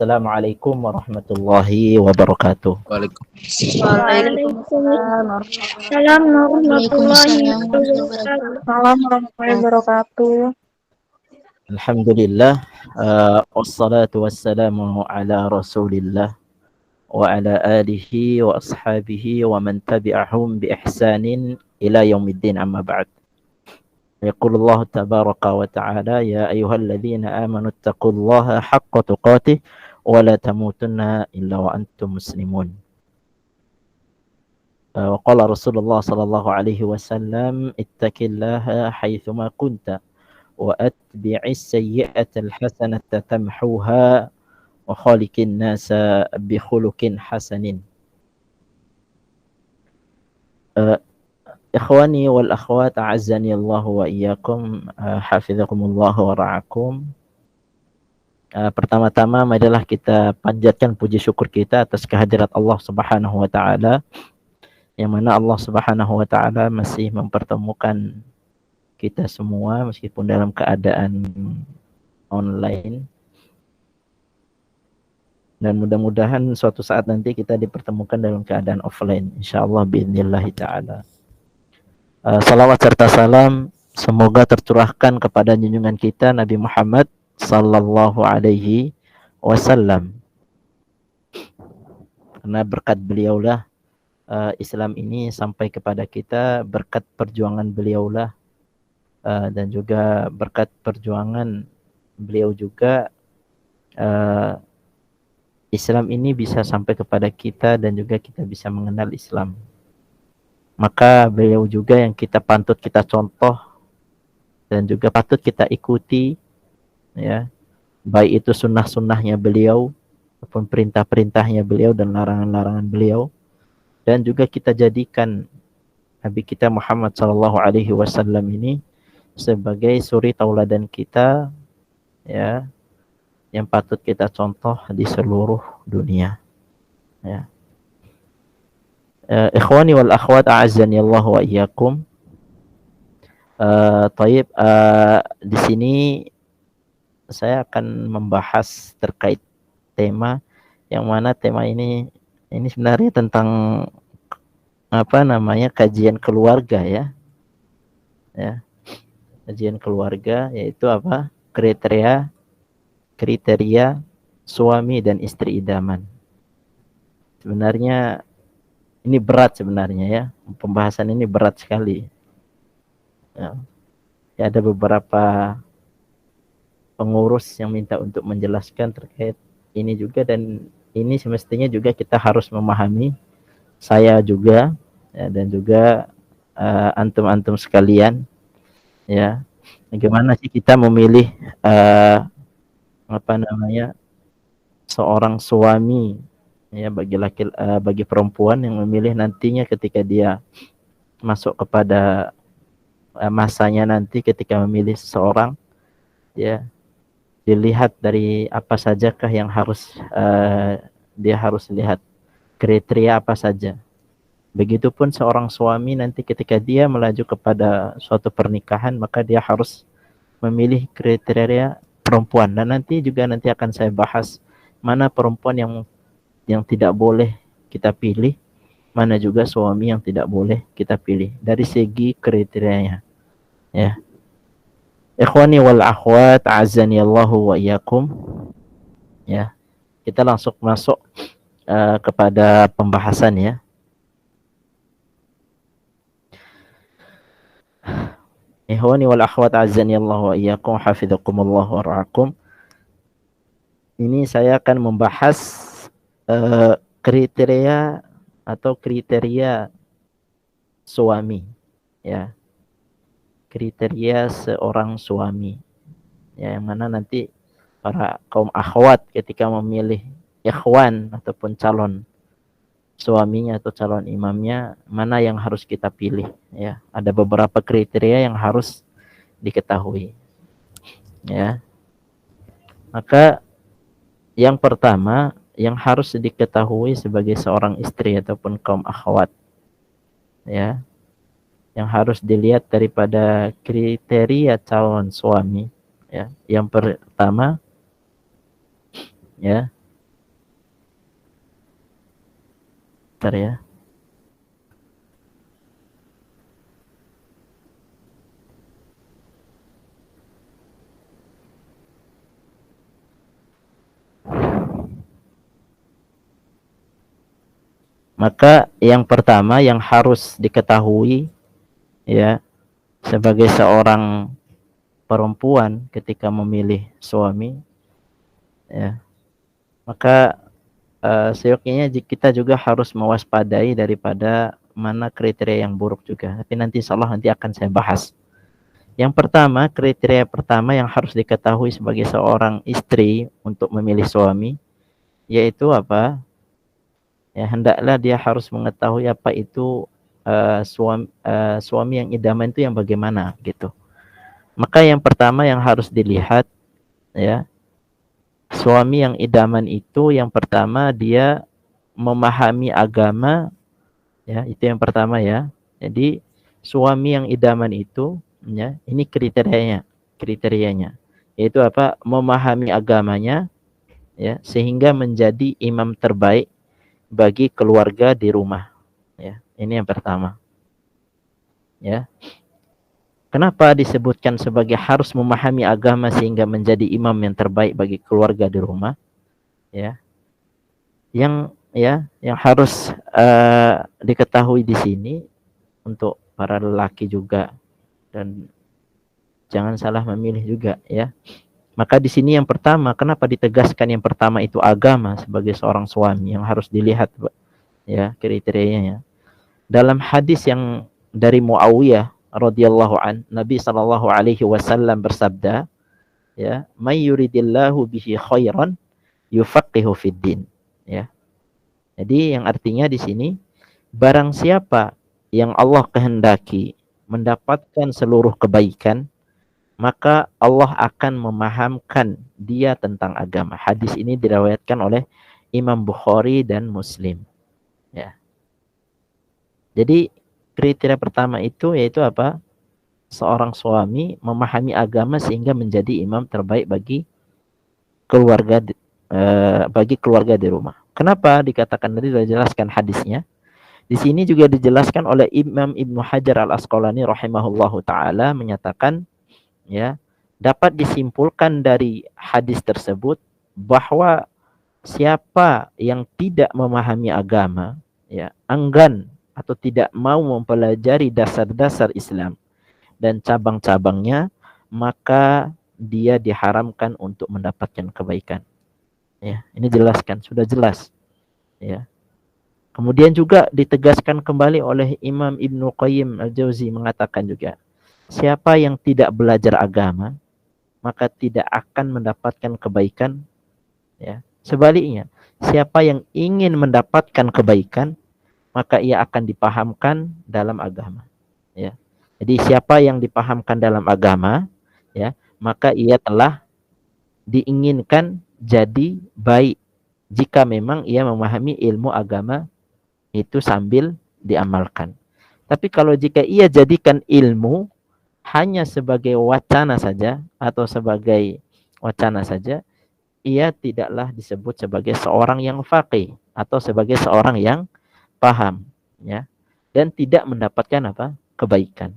Assalamualaikum warahmatullahi wabarakatuh. Waalaikumsalam warahmatullahi wabarakatuh. Warahmatullahi wabarakatuh. Alhamdulillah, wassalatu wassalamu ala rasulillah wa ala alihi wa ashabihi wa man tabi'ahum bi ihsanin ila yaumiddin, amma ba'd. Yaqulullahu tabaraka wa ta'ala, ya ayyuhalladzina amanu taqullaha haqqa tuqatih wa la tamutunna illa wa antum muslimun. Wa qala Rasulullah sallallahu alaihi wasallam, ittaqillaha haitsuma kunta wa atbi'is sayyi'atal hasanata tamhuha wa khaliqin nasa bi khuluqin hasanin. Ikhwani wal akhwat, a'azzani Allah wa iyyakum, hafizakumullah wa ra'akum. Pertama-tama marilah kita panjatkan puji syukur kita atas kehadirat Allah Subhanahu wa taala, yang mana Allah Subhanahu wa taala masih mempertemukan kita semua meskipun dalam keadaan online. Dan mudah-mudahan suatu saat nanti kita dipertemukan dalam keadaan offline, insyaallah biidznillah ta'ala. Salawat serta salam semoga tercurahkan kepada junjungan kita Nabi Muhammad sallallahu alaihi wasallam. Karena berkat beliaulah Islam ini sampai kepada kita, berkat perjuangan beliaulah dan juga berkat perjuangan beliau juga Islam ini bisa sampai kepada kita dan juga kita bisa mengenal Islam. Maka beliau juga yang kita pantut kita contoh dan juga patut kita ikuti, ya, baik itu sunnah-sunnahnya beliau ataupun perintah-perintahnya beliau dan larangan-larangan beliau, dan juga kita jadikan Nabi kita Muhammad sallallahu alaihi wasallam ini sebagai suri tauladan kita, ya, yang patut kita contoh di seluruh dunia, ya. Ikhwani wal akhwat, a'azzani Allah wa iyyakum. Di sini saya akan membahas terkait tema yang mana tema ini sebenarnya tentang kajian keluarga, ya. Ya. Kajian keluarga, yaitu apa? Kriteria suami dan istri idaman. Sebenarnya ini berat sebenarnya, ya. Pembahasan ini berat sekali. Ya, ada beberapa pengurus yang minta untuk menjelaskan terkait ini juga, dan ini semestinya juga kita harus memahami, saya juga, ya, dan juga antum-antum sekalian, ya. Bagaimana sih kita memilih seorang suami, ya, bagi perempuan yang memilih nantinya ketika dia masuk kepada masanya nanti ketika memilih seseorang, ya, dilihat dari apa sajakah yang harus dia harus lihat, kriteria apa saja. Begitupun seorang suami nanti ketika dia melaju kepada suatu pernikahan, maka dia harus memilih kriteria perempuan. Dan nanti akan saya bahas mana perempuan yang tidak boleh kita pilih, mana juga suami yang tidak boleh kita pilih dari segi kriterianya, ya. Ikhwani wal akhwat, a'azzani Allahu wa iyyakum, ya. Kita langsung masuk kepada pembahasan, ya. Ikhwani wal akhwat, a'azzani Allahu wa iyyakum, hafizakumullah wa ra'akum. Ini saya akan membahas kriteria suami, ya. Kriteria seorang suami, ya, yang mana nanti para kaum akhwat ketika memilih ikhwan ataupun calon suaminya atau calon imamnya, mana yang harus kita pilih, ya. Ada beberapa kriteria yang harus diketahui, ya. Maka yang pertama yang harus diketahui sebagai seorang istri ataupun kaum akhwat, ya, yang harus dilihat daripada kriteria calon suami, ya. Yang pertama, ya, Bentar ya. Maka yang pertama yang harus diketahui ya sebagai seorang perempuan ketika memilih suami ya, maka seyogyanya kita juga harus mewaspadai daripada mana kriteria yang buruk juga. Tapi nanti insyaallah nanti akan saya bahas. Yang pertama, kriteria pertama yang harus diketahui sebagai seorang istri untuk memilih suami yaitu apa? Ya, hendaklah dia harus mengetahui apa itu suami yang idaman itu yang bagaimana gitu. Maka yang pertama yang harus dilihat ya, suami yang idaman itu yang pertama dia memahami agama ya, itu yang pertama ya. Jadi suami yang idaman itu ya, ini kriterianya yaitu apa? Memahami agamanya ya sehingga menjadi imam terbaik bagi keluarga di rumah ya. Ini yang pertama. Ya. Kenapa disebutkan sebagai harus memahami agama sehingga menjadi imam yang terbaik bagi keluarga di rumah? Ya. Yang harus diketahui di sini untuk para lelaki juga dan jangan salah memilih juga ya. Maka di sini yang pertama, kenapa ditegaskan yang pertama itu agama sebagai seorang suami yang harus dilihat ya kriterianya. Dalam hadis yang dari Muawiyah radhiyallahu an, Nabi sallallahu alaihi wasallam bersabda, ya, "May yuridillahu bihi khairan yufaqihu fid din." Ya. Jadi yang artinya di sini barang siapa yang Allah kehendaki mendapatkan seluruh kebaikan, maka Allah akan memahamkan dia tentang agama. Hadis ini diriwayatkan oleh Imam Bukhari dan Muslim. Ya. Jadi kriteria pertama itu yaitu apa? Seorang suami memahami agama sehingga menjadi imam terbaik bagi keluarga di rumah. Kenapa dikatakan tadi sudah jelaskan hadisnya? Di sini juga dijelaskan oleh Imam Ibnu Hajar Al-Asqalani rahimahullahu taala menyatakan ya, dapat disimpulkan dari hadis tersebut bahwa siapa yang tidak memahami agama ya, enggan atau tidak mau mempelajari dasar-dasar Islam dan cabang-cabangnya, maka dia diharamkan untuk mendapatkan kebaikan. Ya, ini jelaskan, sudah jelas. Ya. Kemudian juga ditegaskan kembali oleh Imam Ibnu Qayyim Al-Jauzi mengatakan juga, siapa yang tidak belajar agama, maka tidak akan mendapatkan kebaikan. Ya. Sebaliknya, siapa yang ingin mendapatkan kebaikan, maka ia akan dipahamkan dalam agama. Ya. Jadi siapa yang dipahamkan dalam agama, ya, maka ia telah diinginkan jadi baik jika memang ia memahami ilmu agama itu sambil diamalkan. Tapi kalau jika ia jadikan ilmu hanya sebagai wacana saja atau sebagai wacana saja, ia tidaklah disebut sebagai seorang yang faqih atau sebagai seorang yang paham, ya, dan tidak mendapatkan apa? Kebaikan.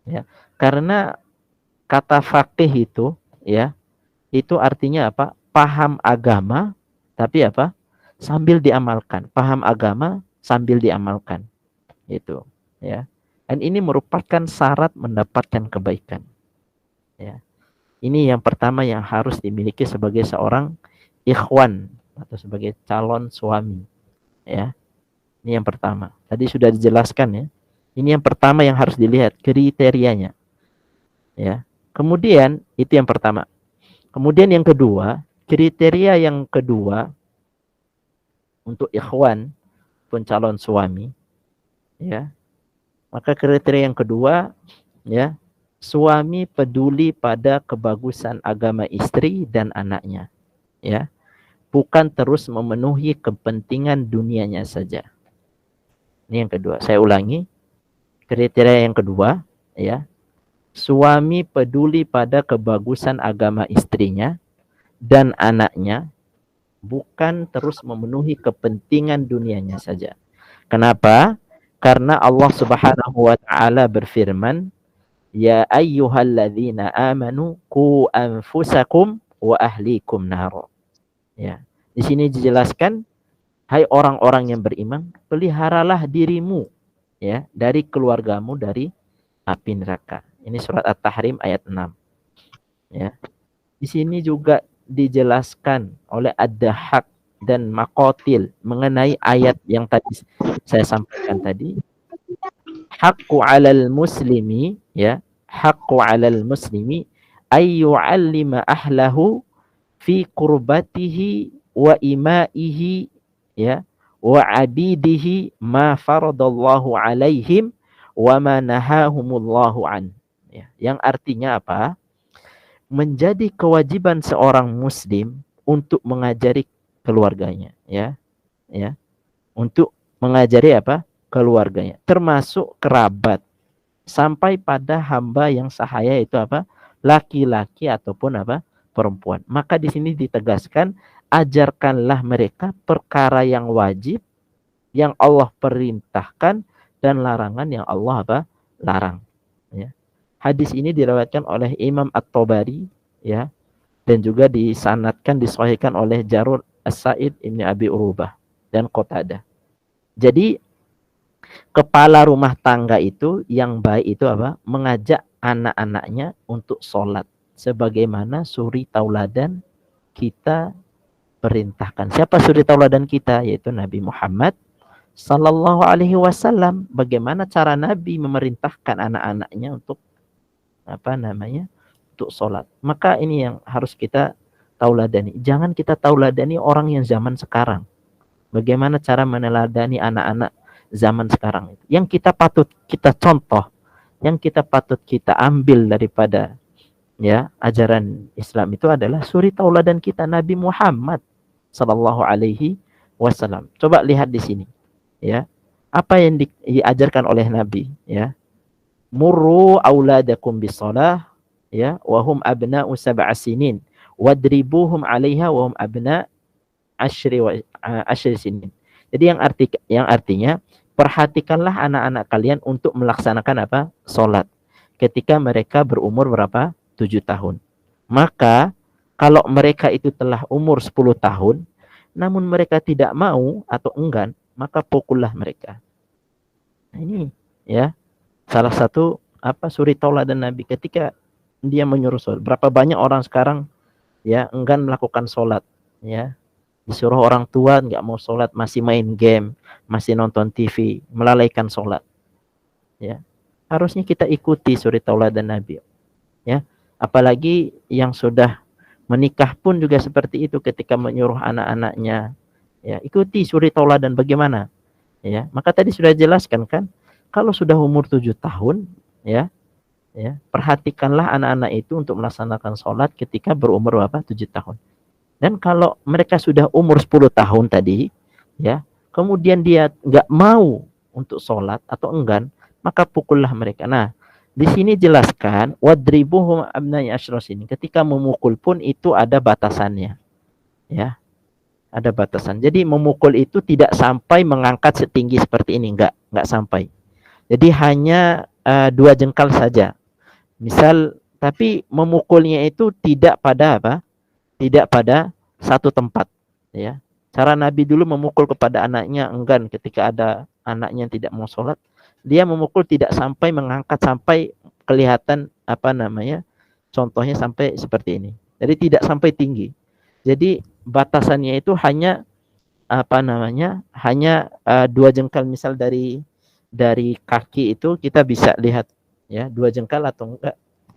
Ya, karena kata faqih itu ya, itu artinya apa? Paham agama tapi apa? Sambil diamalkan. Paham agama sambil diamalkan. Itu, ya. Dan ini merupakan syarat mendapatkan kebaikan. Ya. Ini yang pertama yang harus dimiliki sebagai seorang ikhwan atau sebagai calon suami. Ya. Ini yang pertama. Tadi sudah dijelaskan ya. Ini yang pertama yang harus dilihat kriterianya. Ya. Kemudian itu yang pertama. Kemudian yang kedua, kriteria yang kedua untuk ikhwan pun calon suami, ya. Maka kriteria yang kedua, ya, suami peduli pada kebagusan agama istri dan anaknya, ya. Bukan terus memenuhi kepentingan dunianya saja. Ini yang kedua. Saya ulangi. Kriteria yang kedua, ya. Suami peduli pada kebagusan agama istrinya dan anaknya, bukan terus memenuhi kepentingan dunianya saja. Kenapa? Karena Allah Subhanahu wa taala berfirman, "Ya ayyuhalladzina amanu qu anfusakum wa ahlikum nar." Ya. Di sini dijelaskan, hai orang-orang yang beriman, peliharalah dirimu ya dari keluargamu dari api neraka. Ini surat At-Tahrim ayat 6. Ya. Di sini juga dijelaskan oleh Ad-Dahhak dan Maqatil mengenai ayat yang tadi saya sampaikan tadi. Haqqu 'alal muslimi ya, haqqu 'alal muslimi ay yu'allima ahlahu fi qurbatihi wa imaihi ya wa abidihi ma faradallahu alaihim wa ma nahahumullahu an. Ya, yang artinya apa? Menjadi kewajiban seorang muslim untuk mengajari keluarganya, ya. Ya, untuk mengajari apa? Keluarganya, termasuk kerabat, sampai pada hamba yang sahaya itu apa? Laki-laki ataupun apa? Perempuan. Maka di sini ditegaskan, ajarkanlah mereka perkara yang wajib yang Allah perintahkan dan larangan yang Allah apa? Larang. Ya. Hadis ini diriwayatkan oleh Imam At-Tabari ya, dan juga disanadkan disahihkan oleh Jarud As-Sa'id Ibn Abi Urubah dan Qatadah. Jadi kepala rumah tangga itu yang baik itu apa? Mengajak anak-anaknya untuk sholat sebagaimana suri tauladan kita perintahkan. Siapa suri tauladan kita? Yaitu Nabi Muhammad Sallallahu Alaihi Wasallam. Bagaimana cara Nabi memerintahkan anak-anaknya untuk apa namanya? Untuk sholat. Maka ini yang harus kita tauladani. Jangan kita tauladani orang yang zaman sekarang. Bagaimana cara meneladani anak-anak zaman sekarang itu. Yang kita patut kita contoh, yang kita patut kita ambil daripada ya ajaran Islam itu adalah suri tauladan kita Nabi Muhammad Sallallahu Alaihi Wasallam. Coba lihat di sini, ya apa yang diajarkan oleh Nabi, ya murru auladakum bisalah, ya wahum abna'u sab'a sinin, wadribuhum 'alaiha wahum abna' asyri sinin. Jadi yang artinya perhatikanlah anak-anak kalian untuk melaksanakan apa? Salat. Ketika mereka berumur berapa? 7 tahun. Maka kalau mereka itu telah umur 10 tahun, namun mereka tidak mau atau enggan, maka pukullah mereka. Nah, ini ya salah satu apa suri tauladan Nabi ketika dia menyuruh salat. Berapa banyak orang sekarang ya enggan melakukan salat, ya. Disuruh orang tua nggak mau sholat, masih main game, masih nonton TV, melalaikan sholat. Ya, harusnya kita ikuti suri tauladan Nabi. Ya, apalagi yang sudah menikah pun juga seperti itu ketika menyuruh anak-anaknya. Ya, ikuti suri tauladan bagaimana. Ya, maka tadi sudah jelaskan kan, kalau sudah umur 7 tahun, ya, perhatikanlah anak-anak itu untuk melaksanakan sholat ketika berumur berapa? 7 tahun. Dan kalau mereka sudah umur 10 tahun tadi, ya, kemudian dia nggak mau untuk sholat atau enggan, maka pukullah mereka. Nah, di sini jelaskan wadribuhum abna'i asyras ini. Ketika memukul pun itu ada batasannya. Ya. Ada batasan. Jadi memukul itu tidak sampai mengangkat setinggi seperti ini, enggak sampai. Jadi hanya 2 jengkal saja. Misal, tapi memukulnya itu tidak pada apa? Tidak pada satu tempat, ya. Cara Nabi dulu memukul kepada anaknya enggan ketika ada anaknya yang tidak mau sholat, dia memukul tidak sampai mengangkat sampai kelihatan apa namanya, contohnya sampai seperti ini. Jadi tidak sampai tinggi. Jadi batasannya itu hanya apa namanya, hanya 2 jengkal misal dari kaki itu kita bisa lihat ya 2 jengkal atau enggak.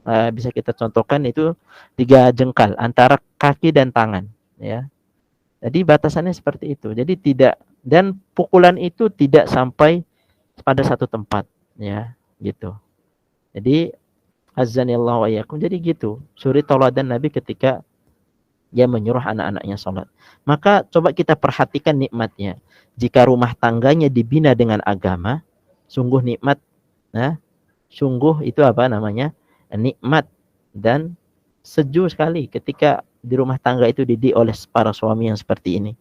Bisa kita contohkan itu 3 jengkal antara kaki dan tangan, ya. Jadi batasannya seperti itu. Jadi tidak, dan pukulan itu tidak sampai pada satu tempat, ya, gitu. Jadi azanillahu wa iyyakum. Jadi gitu, suri tauladan Nabi ketika dia menyuruh anak-anaknya sholat. Maka coba kita perhatikan nikmatnya. Jika rumah tangganya dibina dengan agama, sungguh nikmat, nah, sungguh itu apa namanya? Nikmat dan sejuk sekali ketika di rumah tangga itu dididik oleh para suami yang seperti ini,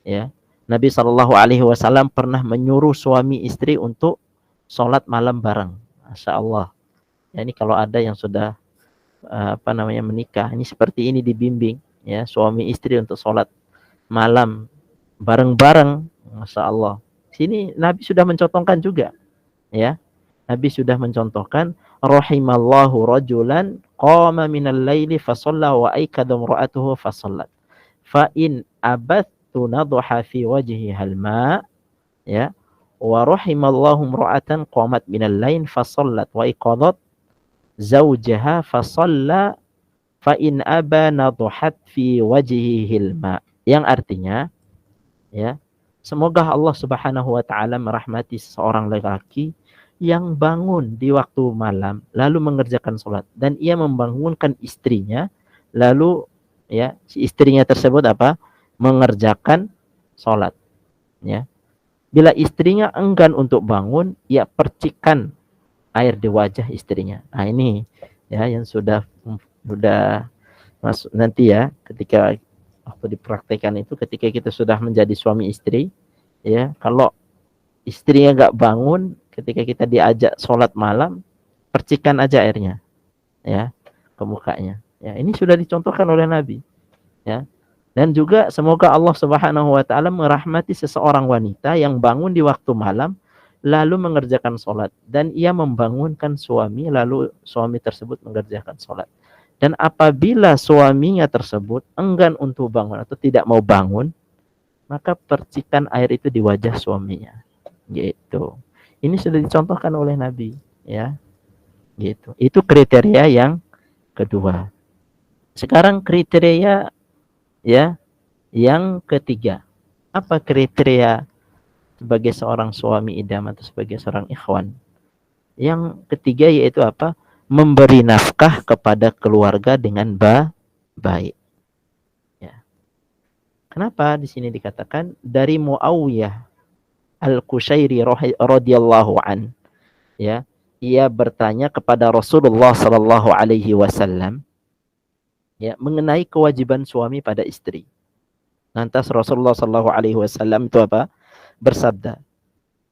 ya. Nabi SAW pernah menyuruh suami istri untuk sholat malam bareng. Masya Allah. Ya, ini kalau ada yang sudah menikah, ini seperti ini dibimbing, ya, suami istri untuk sholat malam bareng-bareng. Masya Allah. Sini Nabi sudah mencontohkan juga, ya. Nabi sudah mencontohkan, rahimallahu rajulan qama minal laili fa shalla wa aikada imra'atuhu fa shallat. Fa in abattu nadha fi wajhiha al-ma, ya. Wa rahimallahu imra'atan qamat minal lail fa shallat wa iqadat zawjaha fa shalla fa in aba nadhat fi wajhihi al-ma. Yang artinya, ya, semoga Allah Subhanahu wa taala merahmati seorang lelaki yang bangun di waktu malam lalu mengerjakan sholat, dan ia membangunkan istrinya lalu, ya, si istrinya tersebut mengerjakan sholat, ya. Bila istrinya enggan untuk bangun, ia percikan air di wajah istrinya. Nah, ini, ya, yang sudah masuk nanti, ya, ketika waktu dipraktekkan itu, ketika kita sudah menjadi suami istri, ya, kalau istrinya enggak bangun ketika kita diajak sholat malam, percikan aja airnya, ya, ke mukanya. Ya, ini sudah dicontohkan oleh Nabi, ya. Dan juga semoga Allah Subhanahu wa taala merahmati seseorang wanita yang bangun di waktu malam lalu mengerjakan sholat, dan ia membangunkan suami lalu suami tersebut mengerjakan sholat. Dan apabila suaminya tersebut enggan untuk bangun atau tidak mau bangun, maka percikan air itu di wajah suaminya, gitu. Ini sudah dicontohkan oleh Nabi, ya, gitu. Itu kriteria yang kedua. Sekarang kriteria, ya, yang ketiga. Apa kriteria sebagai seorang suami idaman atau sebagai seorang ikhwan? Yang ketiga yaitu memberi nafkah kepada keluarga dengan baik. Ya. Kenapa di sini dikatakan dari Muawiyah Al-Qushairi radhiyallahu an, ya, ia bertanya kepada Rasulullah sallallahu alaihi wasallam, ya, mengenai kewajiban suami pada istri. Lantas Rasulullah sallallahu alaihi wasallam itu bersabda,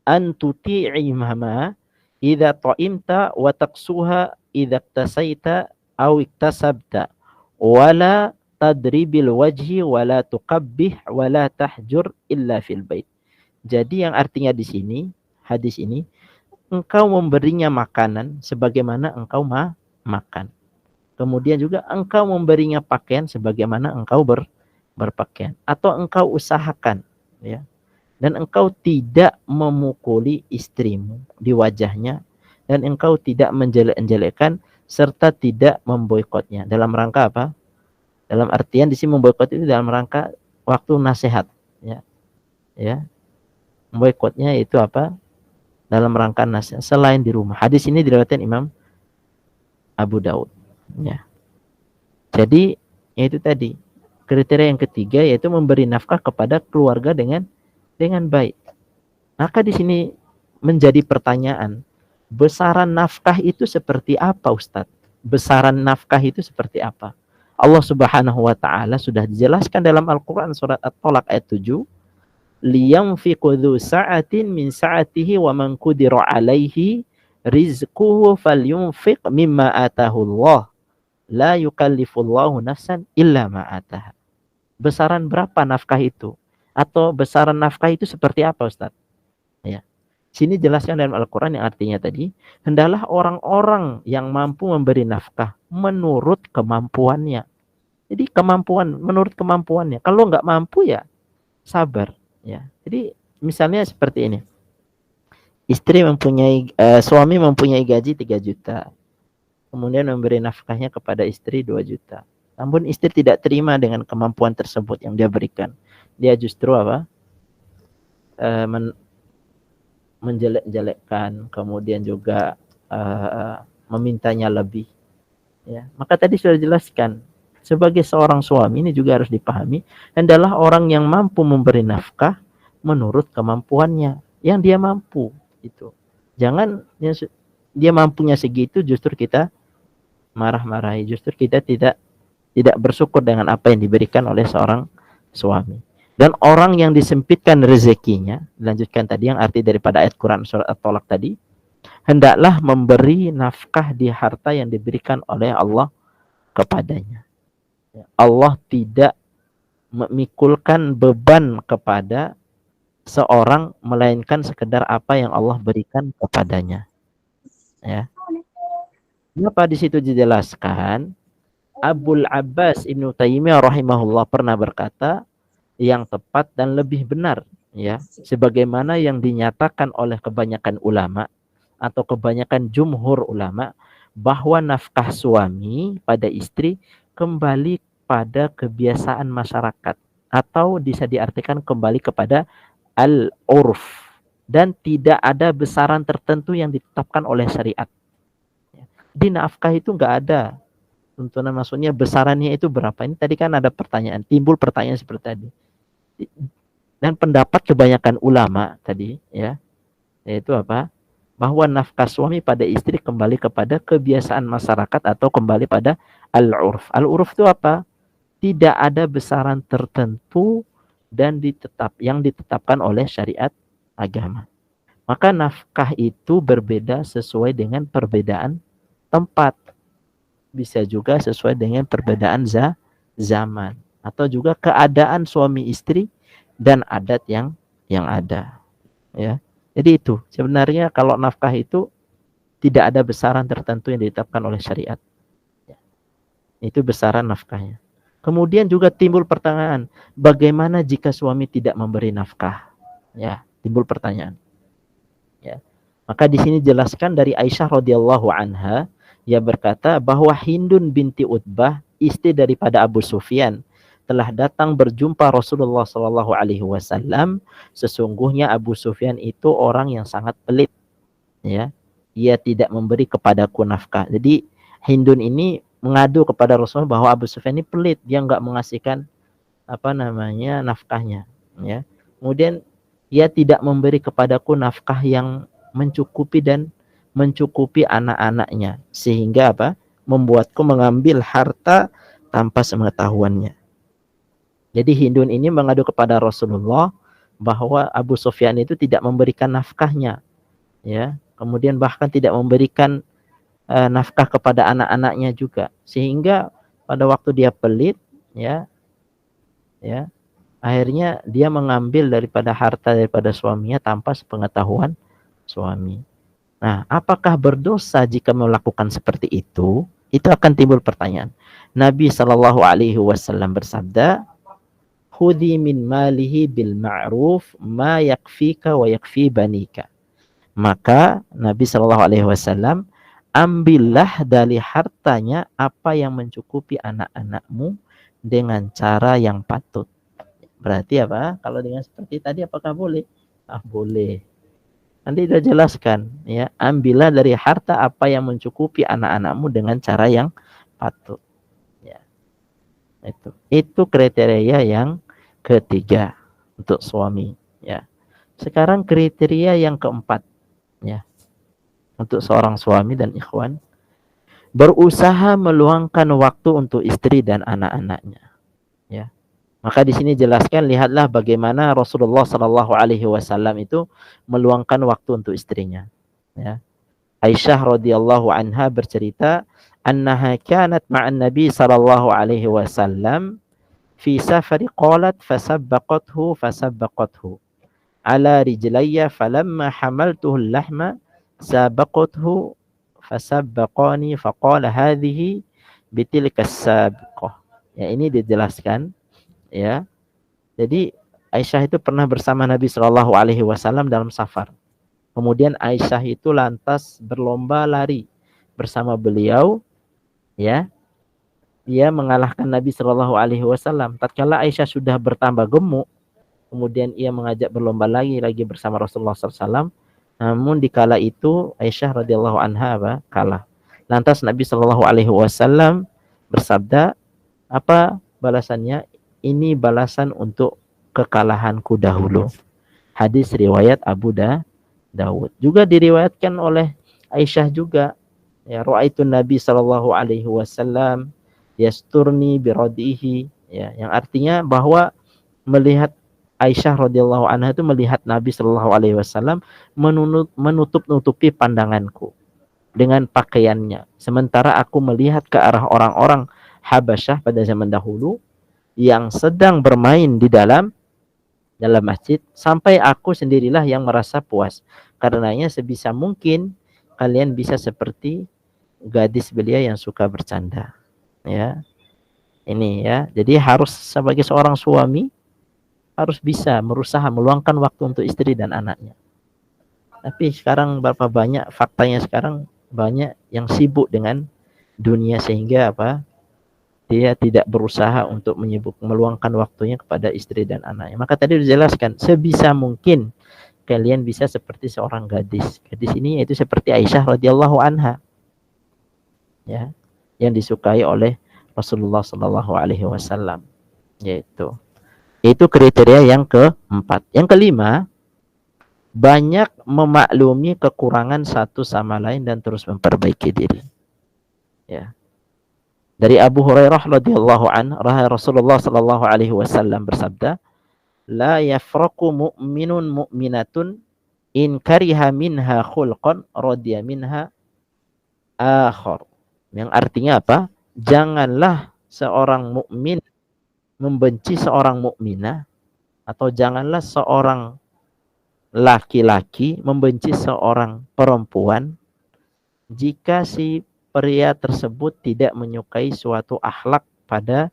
an tuti'i mama idza ta'imta wa taqsuha idza iktasaita aw iktasabta wala tadribil wajhi wala tuqabbih wala tahjur illa fil bait. Jadi yang artinya di sini, hadis ini, engkau memberinya makanan sebagaimana engkau makan. Kemudian juga engkau memberinya pakaian sebagaimana engkau berpakaian. Atau engkau usahakan, ya. Dan engkau tidak memukuli istrimu di wajahnya, dan engkau tidak menjelek-jelekkan serta tidak memboikotnya. Dalam rangka apa? Dalam artian di sini memboikot itu dalam rangka waktu nasihat, ya. Ya. Boikotnya itu dalam rangka nasihat selain di rumah. Hadis ini diriwayatkan Imam Abu Daud, ya. Jadi yaitu tadi kriteria yang ketiga yaitu memberi nafkah kepada keluarga dengan baik. Maka di sini menjadi pertanyaan, besaran nafkah itu seperti apa, Ustadz? Besaran nafkah itu seperti apa? Allah Subhanahu wa taala sudah dijelaskan dalam Al-Qur'an surat At-Tolaq ayat 7, liyamfiqu dzu sa'atin min sa'atihi wa man qudira 'alaihi rizquhu falyunfiq mimma atahu Allah la yukallifullahu nafsan illa ma ataha. Besaran berapa nafkah itu? Atau besaran nafkah itu seperti apa, Ustaz? Ya. Sini jelaskan dalam Al-Qur'an yang artinya tadi, hendaklah orang-orang yang mampu memberi nafkah menurut kemampuannya. Jadi menurut kemampuannya. Kalau enggak mampu ya sabar. Ya, jadi misalnya seperti ini. Suami mempunyai gaji 3 juta. Kemudian memberi nafkahnya kepada istri 2 juta. Namun istri tidak terima dengan kemampuan tersebut yang dia berikan. Dia justru menjelek-jelekkan, kemudian juga memintanya lebih. Ya, maka tadi sudah dijelaskan. Sebagai seorang suami ini juga harus dipahami, adalah orang yang mampu memberi nafkah menurut kemampuannya, yang dia mampu itu. Jangan dia mampunya segitu justru kita marah-marahi, justru kita tidak bersyukur dengan apa yang diberikan oleh seorang suami. Dan orang yang disempitkan rezekinya, dilanjutkan tadi yang arti daripada ayat Quran surat At-Tolak tadi, hendaklah memberi nafkah di harta yang diberikan oleh Allah kepadanya. Allah tidak memikulkan beban kepada seorang melainkan sekedar apa yang Allah berikan kepadanya. Ya. Kenapa di situ dijelaskan? Abul Abbas Ibnu Taimiyah rahimahullah pernah berkata, yang tepat dan lebih benar, ya, sebagaimana yang dinyatakan oleh kebanyakan ulama atau kebanyakan jumhur ulama, bahwa nafkah suami pada istri kembali pada kebiasaan masyarakat atau bisa diartikan kembali kepada al-urf, dan tidak ada besaran tertentu yang ditetapkan oleh syariat. Di nafkah itu nggak ada tuntunan, maksudnya besarannya itu berapa. Ini tadi kan ada pertanyaan, timbul pertanyaan seperti tadi. Dan pendapat kebanyakan ulama tadi, ya, yaitu apa? Bahwa nafkah suami pada istri kembali kepada kebiasaan masyarakat atau kembali pada al-urf. Al-urf itu apa? Tidak ada besaran tertentu dan yang ditetapkan oleh syariat agama. Maka nafkah itu berbeda sesuai dengan perbedaan tempat. Bisa juga sesuai dengan perbedaan zaman atau juga keadaan suami istri dan adat yang ada, ya. Jadi itu sebenarnya kalau nafkah itu tidak ada besaran tertentu yang ditetapkan oleh syariat, ya. Itu besaran nafkahnya. Kemudian juga timbul pertanyaan, bagaimana jika suami tidak memberi nafkah? Ya, timbul pertanyaan, ya. Maka di sini jelaskan dari Aisyah radhiyallahu anha, ia berkata bahwa Hindun binti Utbah, istri daripada Abu Sufyan, telah datang berjumpa Rasulullah Shallallahu Alaihi Wasallam. Sesungguhnya Abu Sufyan itu orang yang sangat pelit, ya. Ia tidak memberi kepadaku nafkah. Jadi Hindun ini mengadu kepada Rasulullah bahwa Abu Sufyan ini pelit, dia nggak mengasihkan nafkahnya, ya. Kemudian ia tidak memberi kepadaku nafkah yang mencukupi dan mencukupi anak-anaknya, sehingga membuatku mengambil harta tanpa sepengetahuannya. Jadi Hindun ini mengadu kepada Rasulullah bahwa Abu Sufyan itu tidak memberikan nafkahnya, ya. Kemudian bahkan tidak memberikan nafkah kepada anak-anaknya juga, sehingga pada waktu dia pelit, ya, akhirnya dia mengambil daripada harta daripada suaminya tanpa sepengetahuan suami. Nah, apakah berdosa jika melakukan seperti itu? Itu akan timbul pertanyaan. Nabi Shallallahu Alaihi Wasallam bersabda, "Khudhi min malihi bil ma'ruf ma yakfika wa yakfi banika." Maka Nabi Shallallahu Alaihi Wasallam, ambillah dari hartanya apa yang mencukupi anak-anakmu dengan cara yang patut. Berarti apa? Kalau dengan seperti tadi apakah boleh? Boleh. Nanti sudah jelaskan, ya, ambillah dari harta apa yang mencukupi anak-anakmu dengan cara yang patut, ya. Itu kriteria yang ketiga untuk suami, ya. Sekarang kriteria yang keempat, ya, untuk seorang suami dan ikhwan, berusaha meluangkan waktu untuk istri dan anak-anaknya, ya. Maka di sini jelaskan, lihatlah bagaimana Rasulullah Shallallahu Alaihi Wasallam itu meluangkan waktu untuk istrinya, ya. Aisyah radhiyallahu anha bercerita, annaha kanat ma'an Nabi sallallahu alaihi wasallam fi safari, qalat fasabbaqathu ala rijlayya falamma hamaltuhu al-lahma sabaqathu fasabbaqani faqala hadhihi bitilka as-sabiqah. Ya, ini dijelaskan, ya. Jadi Aisyah itu pernah bersama Nabi sallallahu alaihi wasallam dalam safar. Kemudian Aisyah itu lantas berlomba lari bersama beliau, ya. Dia mengalahkan Nabi Shallallahu Alaihi Wasallam. Tatkala Aisyah sudah bertambah gemuk, kemudian ia mengajak berlomba lagi bersama Rasulullah SAW. Namun dikala itu Aisyah radhiyallahu anha kalah. Lantas Nabi Shallallahu Alaihi Wasallam bersabda, apa balasannya? Ini balasan untuk kekalahanku dahulu. Hadis riwayat Abu Dawud. Juga diriwayatkan oleh Aisyah juga, ya, ra'aitun Nabi sallallahu alaihi wasallam yasturni biradihi, ya, yang artinya bahwa melihat Aisyah radhiyallahu anha itu melihat Nabi Shallallahu alaihi wasallam menutup-nutupi pandanganku dengan pakaiannya. Sementara aku melihat ke arah orang-orang Habasyah pada zaman dahulu yang sedang bermain di dalam masjid, sampai aku sendirilah yang merasa puas. Karenanya sebisa mungkin kalian bisa seperti gadis belia yang suka bercanda. Ya. Ini ya. Jadi harus sebagai seorang suami harus bisa berusaha meluangkan waktu untuk istri dan anaknya. Tapi sekarang berapa banyak faktanya, sekarang banyak yang sibuk dengan dunia sehingga apa? Dia tidak berusaha untuk meluangkan waktunya kepada istri dan anaknya. Maka tadi dijelaskan sebisa mungkin kalian bisa seperti seorang gadis. Gadis ini yaitu seperti Aisyah radhiyallahu anha. Ya, yang disukai oleh Rasulullah sallallahu alaihi wasallam. Yaitu kriteria yang keempat. Yang kelima, banyak memaklumi kekurangan satu sama lain dan terus memperbaiki diri. Ya. Dari Abu Hurairah radhiyallahu anhu, Rasulullah sallallahu alaihi wasallam bersabda, "La yafraqu mu'minun mu'minatun in kariha minha khulqan radiya minha akhar." Yang artinya apa? Janganlah seorang mukmin membenci seorang mukminah, atau janganlah seorang laki-laki membenci seorang perempuan jika si pria tersebut tidak menyukai suatu akhlak pada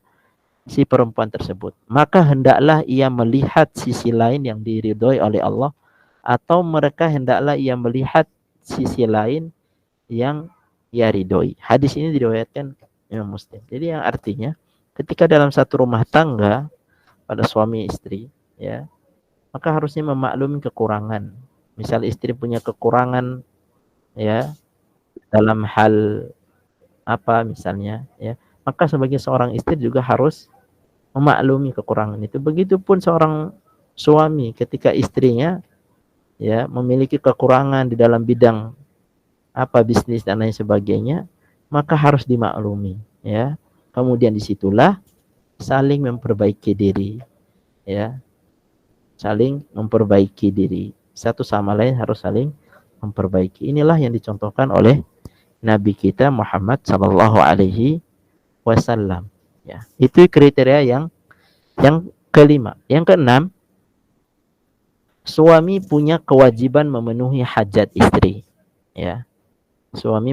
si perempuan tersebut. Maka hendaklah ia melihat sisi lain yang diridhoi oleh Allah, atau mereka hendaklah ia melihat sisi lain yang ia ridhoi. Hadis ini diriwayatkan Imam Muslim. Jadi yang artinya ketika dalam satu rumah tangga pada suami istri, ya, maka harusnya memaklumi kekurangan. Misal istri punya kekurangan, ya, dalam hal apa misalnya, ya, maka sebagai seorang istri juga harus memaklumi kekurangan itu. Begitupun seorang suami ketika istrinya, ya, memiliki kekurangan di dalam bidang apa bisnis dan lain sebagainya, maka harus dimaklumi, ya. Kemudian disitulah saling memperbaiki diri, ya, saling memperbaiki diri, satu sama lain harus saling memperbaiki. Inilah yang dicontohkan oleh Nabi kita Muhammad sallallahu alaihi wasallam. Ya, itu kriteria yang kelima. Yang keenam, suami punya kewajiban memenuhi hajat istri. Ya, suami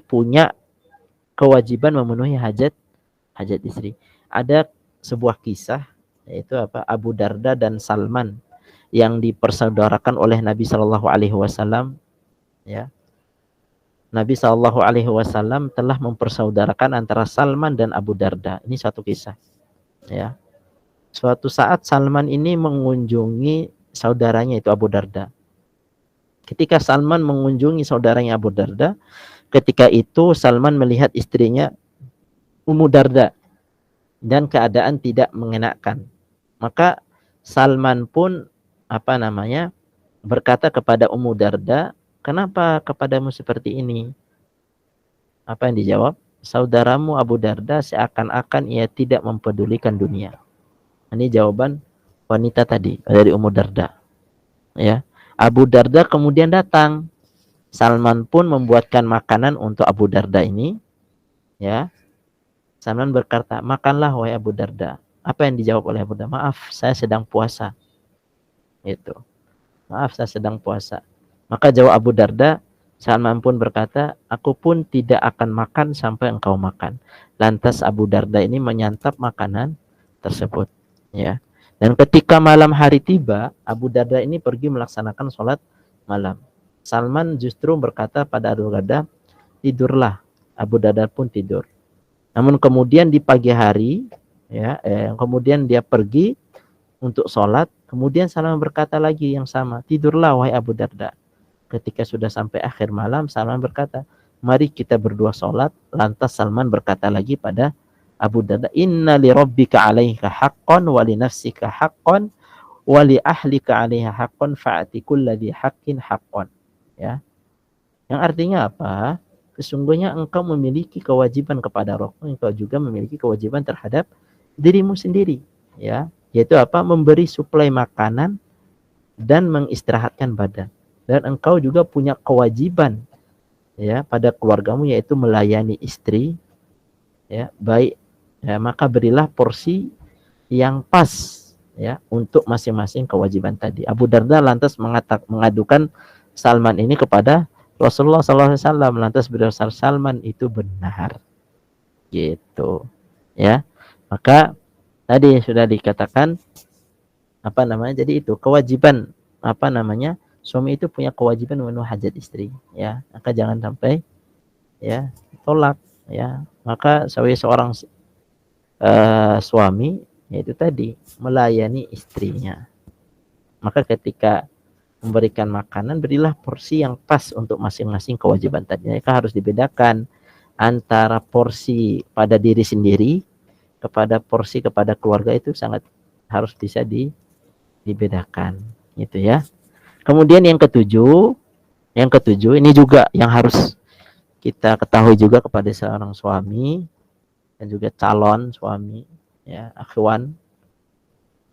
punya kewajiban memenuhi hajat istri. Ada sebuah kisah, yaitu apa? Abu Darda dan Salman yang dipersaudarakan oleh Nabi sallallahu alaihi wasallam. Ya, Nabi Shallallahu Alaihi Wasallam telah mempersaudarakan antara Salman dan Abu Darda. Ini satu kisah. Ya, suatu saat Salman ini mengunjungi saudaranya itu Abu Darda. Ketika Salman mengunjungi saudaranya Abu Darda, ketika itu Salman melihat istrinya Ummu Darda dan keadaan tidak mengenakan. Maka Salman pun berkata kepada Ummu Darda, "Kenapa kepadamu seperti ini?" Apa yang dijawab? "Saudaramu Abu Darda seakan-akan ia tidak mempedulikan dunia." Ini jawaban wanita tadi dari Ummu Darda. Ya, Abu Darda kemudian datang. Salman pun membuatkan makanan untuk Abu Darda ini. Ya, Salman berkata, "Makanlah wahai Abu Darda." Apa yang dijawab oleh Abu Darda? "Maaf, saya sedang puasa." Itu. "Maaf, saya sedang puasa." Maka jawab Abu Darda, Salman pun berkata, "Aku pun tidak akan makan sampai engkau makan." Lantas Abu Darda ini menyantap makanan tersebut. Ya. Dan ketika malam hari tiba, Abu Darda ini pergi melaksanakan sholat malam. Salman justru berkata pada Abu Darda, "Tidurlah." Abu Darda pun tidur. Namun kemudian di pagi hari, ya, kemudian dia pergi untuk sholat. Kemudian Salman berkata lagi yang sama, "Tidurlah wahai Abu Darda." Ketika sudah sampai akhir malam, Salman berkata, "Mari kita berdua sholat." Lantas Salman berkata lagi pada Abu Darda, "Inna li rabbika 'alaika haqqan wa li nafsika haqqan wa li ahlika 'alaiha haqqan fa'ati kulladzi haqqin haqqan." Ya. Yang artinya apa? Sesungguhnya engkau memiliki kewajiban kepada Rabbmu, engkau juga memiliki kewajiban terhadap dirimu sendiri, ya. yaitu apa? Memberi suplai makanan dan mengistirahatkan badan. Dan engkau juga punya kewajiban ya pada keluargamu, yaitu melayani istri ya, baik ya, maka berilah porsi yang pas ya untuk masing-masing kewajiban tadi. Abu Darda lantas mengadukan Salman ini kepada Rasulullah SAW. Lantas beliau, Salman itu benar gitu ya. Maka tadi sudah dikatakan apa namanya, jadi itu kewajiban apa namanya, suami itu punya kewajiban memenuhi hajat istri ya, maka jangan sampai ya tolak ya. Maka sebagai seorang suami, yaitu tadi melayani istrinya, maka ketika memberikan makanan, berilah porsi yang pas untuk masing-masing kewajiban tadi. Maka harus dibedakan antara porsi pada diri sendiri kepada porsi kepada keluarga, itu sangat harus bisa dibedakan gitu ya. Kemudian yang ketujuh ini juga yang harus kita ketahui juga kepada seorang suami dan juga calon suami ya, akhwan,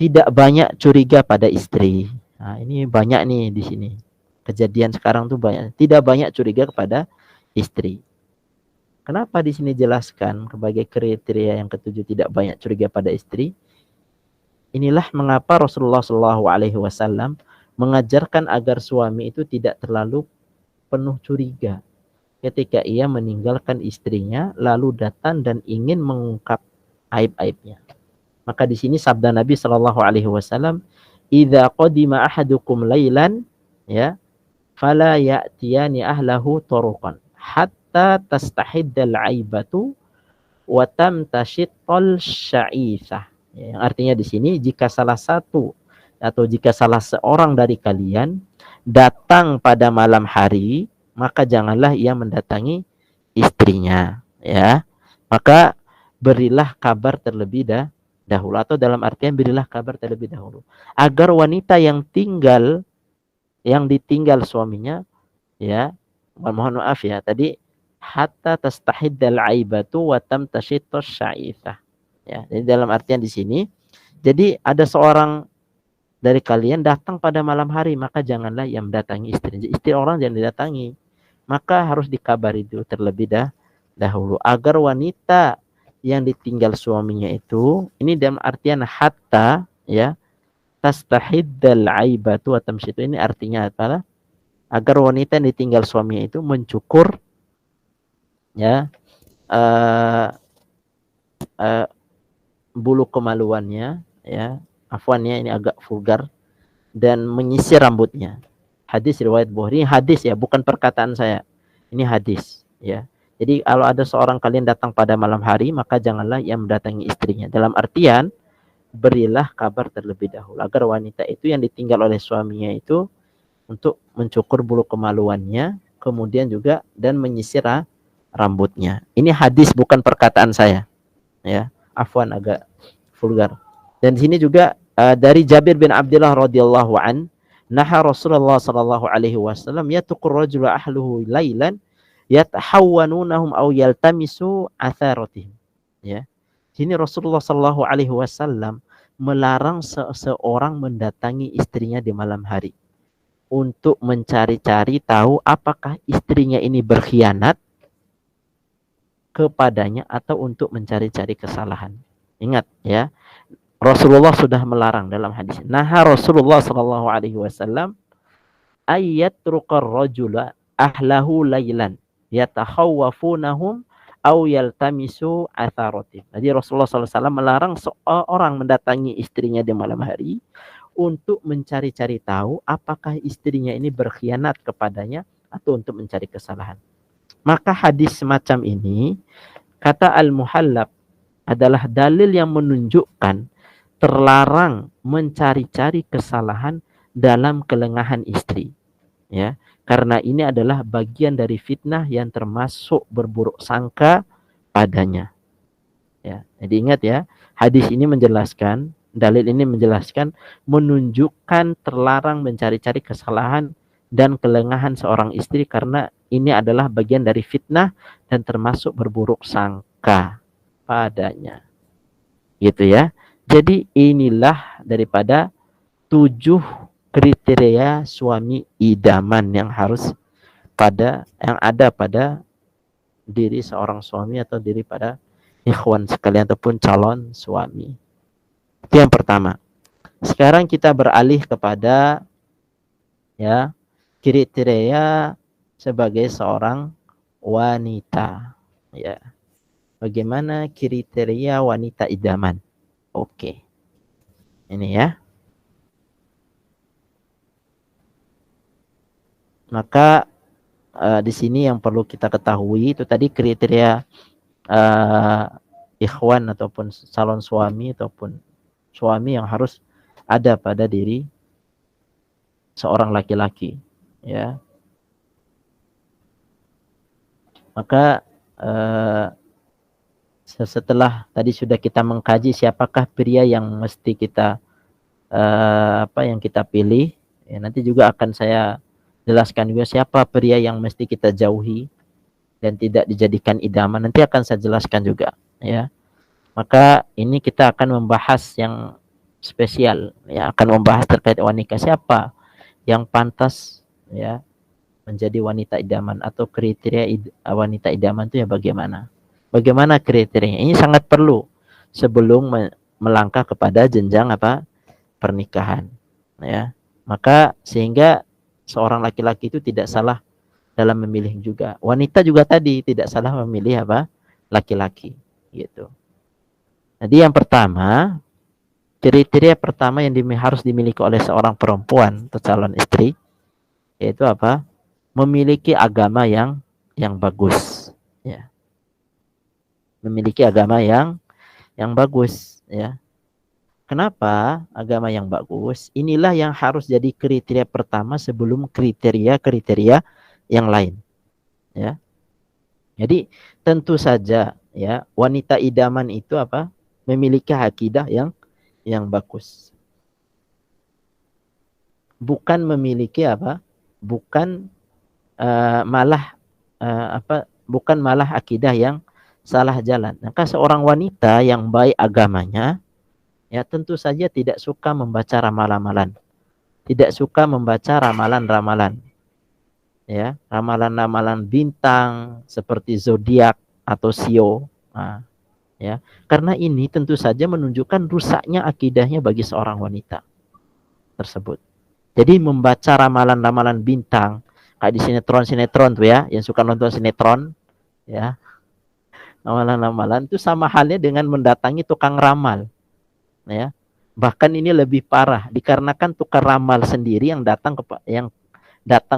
tidak banyak curiga pada istri. Nah, ini banyak nih di sini. Kejadian sekarang tuh banyak, tidak banyak curiga kepada istri. Kenapa di sini jelaskan sebagai kriteria yang ketujuh tidak banyak curiga pada istri? Inilah mengapa Rasulullah SAW mengajarkan agar suami itu tidak terlalu penuh curiga ketika ia meninggalkan istrinya lalu datang dan ingin mengungkap aib-aibnya. Maka di sini sabda Nabi SAW, "Idza qadima ahadukum lailan ya, fala ya'tiyani ahlahu turuqan hatta tastahiddal aibatu wa tamtashittal sya'ithah." Ya, yang artinya di sini, jika salah satu atau jika salah seorang dari kalian datang pada malam hari, maka janganlah ia mendatangi istrinya ya. Maka berilah kabar terlebih dahulu, atau dalam artian berilah kabar terlebih dahulu, agar wanita yang ditinggal suaminya ya, mohon maaf ya tadi, hatta tastahiddal aibatu wa tamtashittu sya'ithah ya. Jadi dalam artian di sini, jadi ada seorang dari kalian datang pada malam hari, maka janganlah ia mendatangi istri orang, jangan didatangi, maka harus dikabari dulu terlebih dahulu, agar wanita yang ditinggal suaminya itu, ini dalam artian hatta ya, tastahiddal aibatu wa tamshitu, ini artinya apa? Agar wanita yang ditinggal suaminya itu mencukur ya bulu kemaluannya ya, afwannya ini agak vulgar, dan menyisir rambutnya. Hadis riwayat Bukhari, hadis ya, bukan perkataan saya. Ini hadis ya. Jadi kalau ada seorang kalian datang pada malam hari, maka janganlah ia mendatangi istrinya. Dalam artian berilah kabar terlebih dahulu agar wanita itu yang ditinggal oleh suaminya itu untuk mencukur bulu kemaluannya, kemudian juga dan menyisir rambutnya. Ini hadis, bukan perkataan saya. Ya, afwan agak vulgar. Dan di sini juga dari Jabir bin Abdullah radhiyallahu an, naha Rasulullah sallallahu alaihi wasallam yatuqur rajulu ahluhu lailan yatahawwanunahum aw yaltamisu atharatihim. Ya. Sini Rasulullah sallallahu alaihi wasallam melarang seseorang mendatangi istrinya di malam hari untuk mencari-cari tahu apakah istrinya ini berkhianat kepadanya atau untuk mencari-cari kesalahan. Ingat ya, Rasulullah sudah melarang dalam hadis. Naha Rasulullah sallallahu alaihi wasallam ayyatrukar rajula ahlahu lailan yatakhawwafunahum aw yaltamisu atharatih. Jadi Rasulullah SAW melarang seorang mendatangi istrinya di malam hari untuk mencari-cari tahu apakah istrinya ini berkhianat kepadanya atau untuk mencari kesalahan. Maka hadis semacam ini, kata Al-Muhallab, adalah dalil yang menunjukkan terlarang mencari-cari kesalahan dalam kelengahan istri. Ya, karena ini adalah bagian dari fitnah yang termasuk berburuk sangka padanya. Ya, jadi ingat ya, hadis ini menjelaskan, dalil ini menjelaskan, menunjukkan terlarang mencari-cari kesalahan dan kelengahan seorang istri, karena ini adalah bagian dari fitnah dan termasuk berburuk sangka padanya. Gitu ya. Jadi inilah daripada 7 kriteria suami idaman yang ada pada diri seorang suami atau diri pada ikhwan sekalian ataupun calon suami. Itu yang pertama. Sekarang kita beralih kepada kriteria sebagai seorang wanita. Ya. Bagaimana kriteria wanita idaman? Oke. Ini ya. Maka di sini yang perlu kita ketahui itu tadi kriteria ikhwan ataupun calon suami ataupun suami yang harus ada pada diri seorang laki-laki, ya. Maka setelah tadi sudah kita mengkaji siapakah pria yang mesti kita yang kita pilih, ya, nanti juga akan saya jelaskan juga siapa pria yang mesti kita jauhi dan tidak dijadikan idaman. Nanti akan saya jelaskan juga, ya. Maka ini kita akan membahas yang spesial, ya, akan membahas terkait wanita siapa yang pantas, ya, menjadi wanita idaman atau kriteria wanita idaman itu ya bagaimana? Bagaimana kriterianya? Ini sangat perlu sebelum melangkah kepada jenjang pernikahan, ya. Maka sehingga seorang laki-laki itu tidak salah dalam memilih juga. Wanita juga tadi tidak salah memilih laki-laki, gitu. Jadi yang pertama, kriteria pertama yang harus dimiliki oleh seorang perempuan atau calon istri yaitu memiliki agama yang bagus, ya. Memiliki agama yang bagus, ya. Kenapa agama yang bagus? Inilah yang harus jadi kriteria pertama sebelum kriteria yang lain, ya. Jadi tentu saja, ya, wanita idaman itu memiliki akidah yang bagus. Bukan memiliki bukan malah akidah yang salah jalan. Maka seorang wanita yang baik agamanya, ya, tentu saja tidak suka membaca ramalan-ramalan. Tidak suka membaca ramalan-ramalan. Ya, ramalan-ramalan bintang seperti zodiak atau sio. Nah, ya. Karena ini tentu saja menunjukkan rusaknya akidahnya bagi seorang wanita tersebut. Jadi membaca ramalan-ramalan bintang kayak di sinetron tuh, ya, yang suka nonton sinetron, ya. Ramalan-ramalan itu sama halnya dengan mendatangi tukang ramal, ya. Bahkan ini lebih parah dikarenakan tukang ramal sendiri yang datang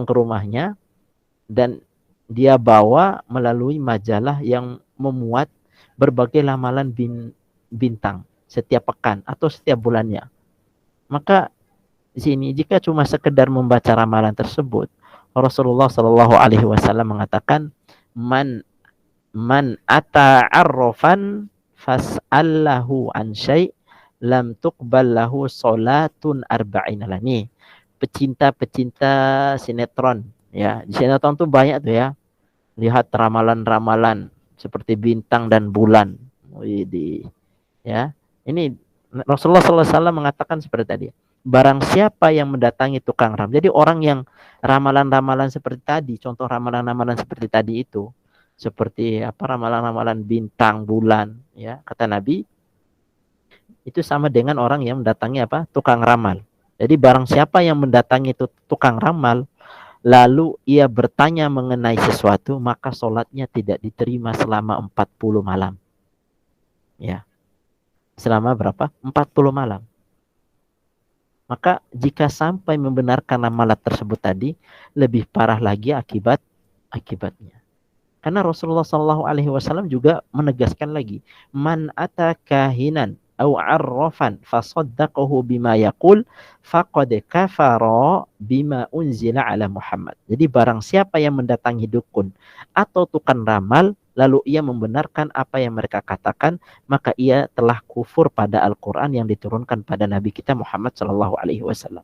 ke rumahnya dan dia bawa melalui majalah yang memuat berbagai ramalan bintang setiap pekan atau setiap bulannya. Maka di sini jika cuma sekedar membaca ramalan tersebut, Rasulullah Shallallahu Alaihi Wasallam mengatakan, man ata'arrafan fas'allahu an syai' lam tuqbal lahu salatun arba'ina lani. Pecinta sinetron, ya. Di sinetron tuh banyak tuh, ya. Lihat ramalan-ramalan seperti bintang dan bulan. Ya. Ini Rasulullah SAW mengatakan seperti tadi. Barang siapa yang mendatangi tukang ram. Jadi orang yang ramalan-ramalan seperti tadi, contoh ramalan-ramalan seperti tadi itu, seperti ramalan-ramalan bintang, bulan, ya, kata Nabi, itu sama dengan orang yang mendatangi tukang ramal. Jadi barang siapa yang mendatangi tukang ramal, lalu ia bertanya mengenai sesuatu, maka sholatnya tidak diterima selama 40 malam. Ya. Selama berapa? 40 malam. Maka jika sampai membenarkan ramalan tersebut tadi, lebih parah lagi akibatnya. Karena Rasulullah SAW juga menegaskan lagi, man ata kahinan au arrafan fasaddaqahu bima yaqul faqad kafara bima unzila ala Muhammad. Jadi barang siapa yang mendatangi dukun atau tukang ramal lalu ia membenarkan apa yang mereka katakan, maka ia telah kufur pada Al-Qur'an yang diturunkan pada Nabi kita Muhammad sallallahu alaihi wasallam.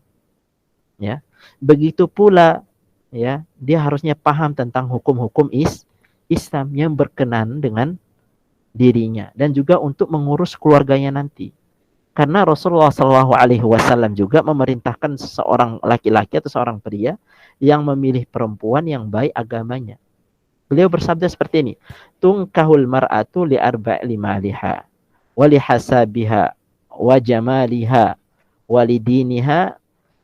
Ya. Begitu pula, ya, dia harusnya paham tentang hukum-hukum Islam yang berkenan dengan dirinya dan juga untuk mengurus keluarganya nanti. Karena Rasulullah Shallallahu Alaihi Wasallam juga memerintahkan seorang laki-laki atau seorang pria yang memilih perempuan yang baik agamanya. Beliau bersabda seperti ini, tungkahul mar'atu li arba'i maliha wa li hasabiha wa jamaliha wa li diniha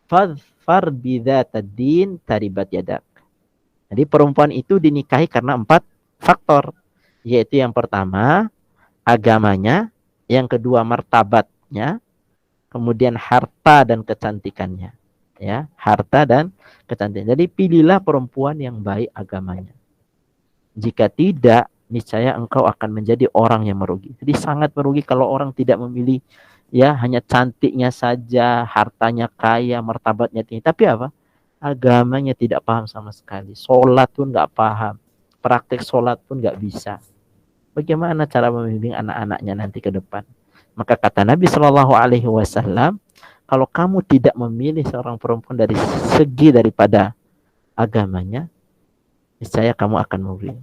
fadfar bidzatad din taribat yadak. Jadi perempuan itu dinikahi karena 4 faktor, yaitu yang pertama agamanya, yang kedua martabatnya, kemudian harta dan kecantikannya. Ya, harta dan kecantikan. Jadi pilihlah perempuan yang baik agamanya. Jika tidak, niscaya engkau akan menjadi orang yang merugi. Jadi sangat merugi kalau orang tidak memilih ya hanya cantiknya saja, hartanya kaya, martabatnya tinggi. Tapi apa? Agamanya tidak paham sama sekali. Sholat pun nggak paham. Praktek sholat pun nggak bisa. Bagaimana cara membimbing anak-anaknya nanti ke depan? Maka kata Nabi Shallallahu Alaihi Wasallam, kalau kamu tidak memilih seorang perempuan dari segi daripada agamanya, niscaya kamu akan merugi.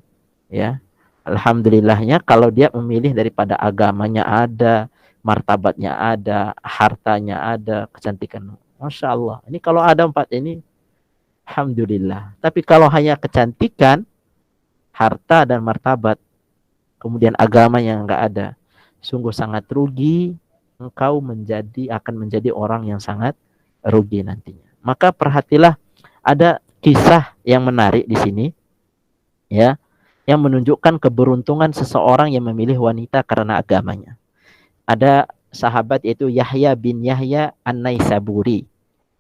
Ya, alhamdulillahnya kalau dia memilih daripada agamanya ada, martabatnya ada, hartanya ada, kecantikan, masya Allah. Ini kalau ada 4 ini, alhamdulillah. Tapi kalau hanya kecantikan, harta dan martabat, kemudian agama yang enggak ada, sungguh sangat rugi. Engkau akan menjadi orang yang sangat rugi nantinya. Maka perhatilah, ada kisah yang menarik di sini, ya, yang menunjukkan keberuntungan seseorang yang memilih wanita karena agamanya. Ada sahabat yaitu Yahya bin Yahya An-Naisaburi,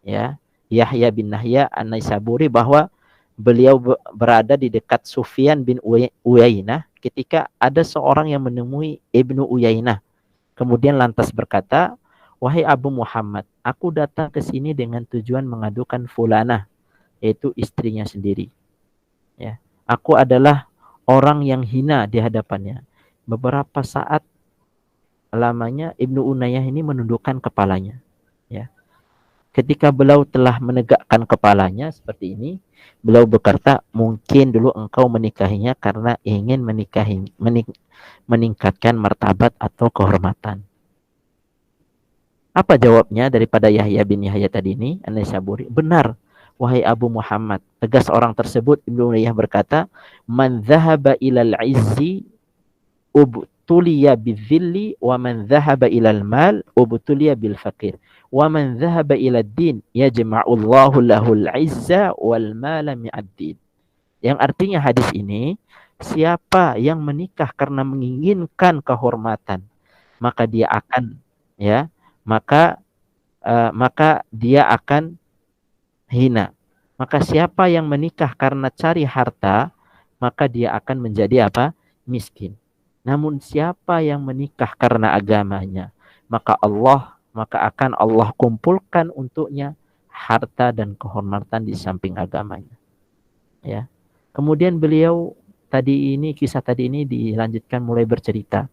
ya, Yahya bin Yahya An-Naisaburi, bahwa beliau berada di dekat Sufyan bin Uyainah ketika ada seorang yang menemui Ibnu Uyainah. Kemudian lantas berkata, wahai Abu Muhammad, aku datang ke sini dengan tujuan mengadukan fulanah, yaitu istrinya sendiri. Ya, aku adalah orang yang hina di hadapannya. Beberapa saat lamanya Ibnu Uyainah ini menundukkan kepalanya. Ya, ketika beliau telah menegakkan kepalanya seperti ini, beliau berkata, mungkin dulu engkau menikahinya karena ingin meningkatkan martabat atau kehormatan. Apa jawabnya daripada Yahya bin Yahya tadi ini, An-Naisaburi? Benar, wahai Abu Muhammad. Tegas orang tersebut, Ibnu Uyainah berkata, man dhahaba ilal izzi ubtuliya bizilli wa man dhahaba ilal mal ubtuliya bil faqir. Wa man dhahaba ila din yajma'ullahu lahul izza wal mala mi'ad-din. Yang artinya hadis ini, siapa yang menikah karena menginginkan kehormatan, maka dia akan maka dia akan hina. Maka siapa yang menikah karena cari harta, maka dia akan menjadi apa? Miskin. Namun siapa yang menikah karena agamanya, maka akan Allah kumpulkan untuknya harta dan kehormatan di samping agamanya. Ya. Kemudian kisah tadi ini dilanjutkan mulai bercerita.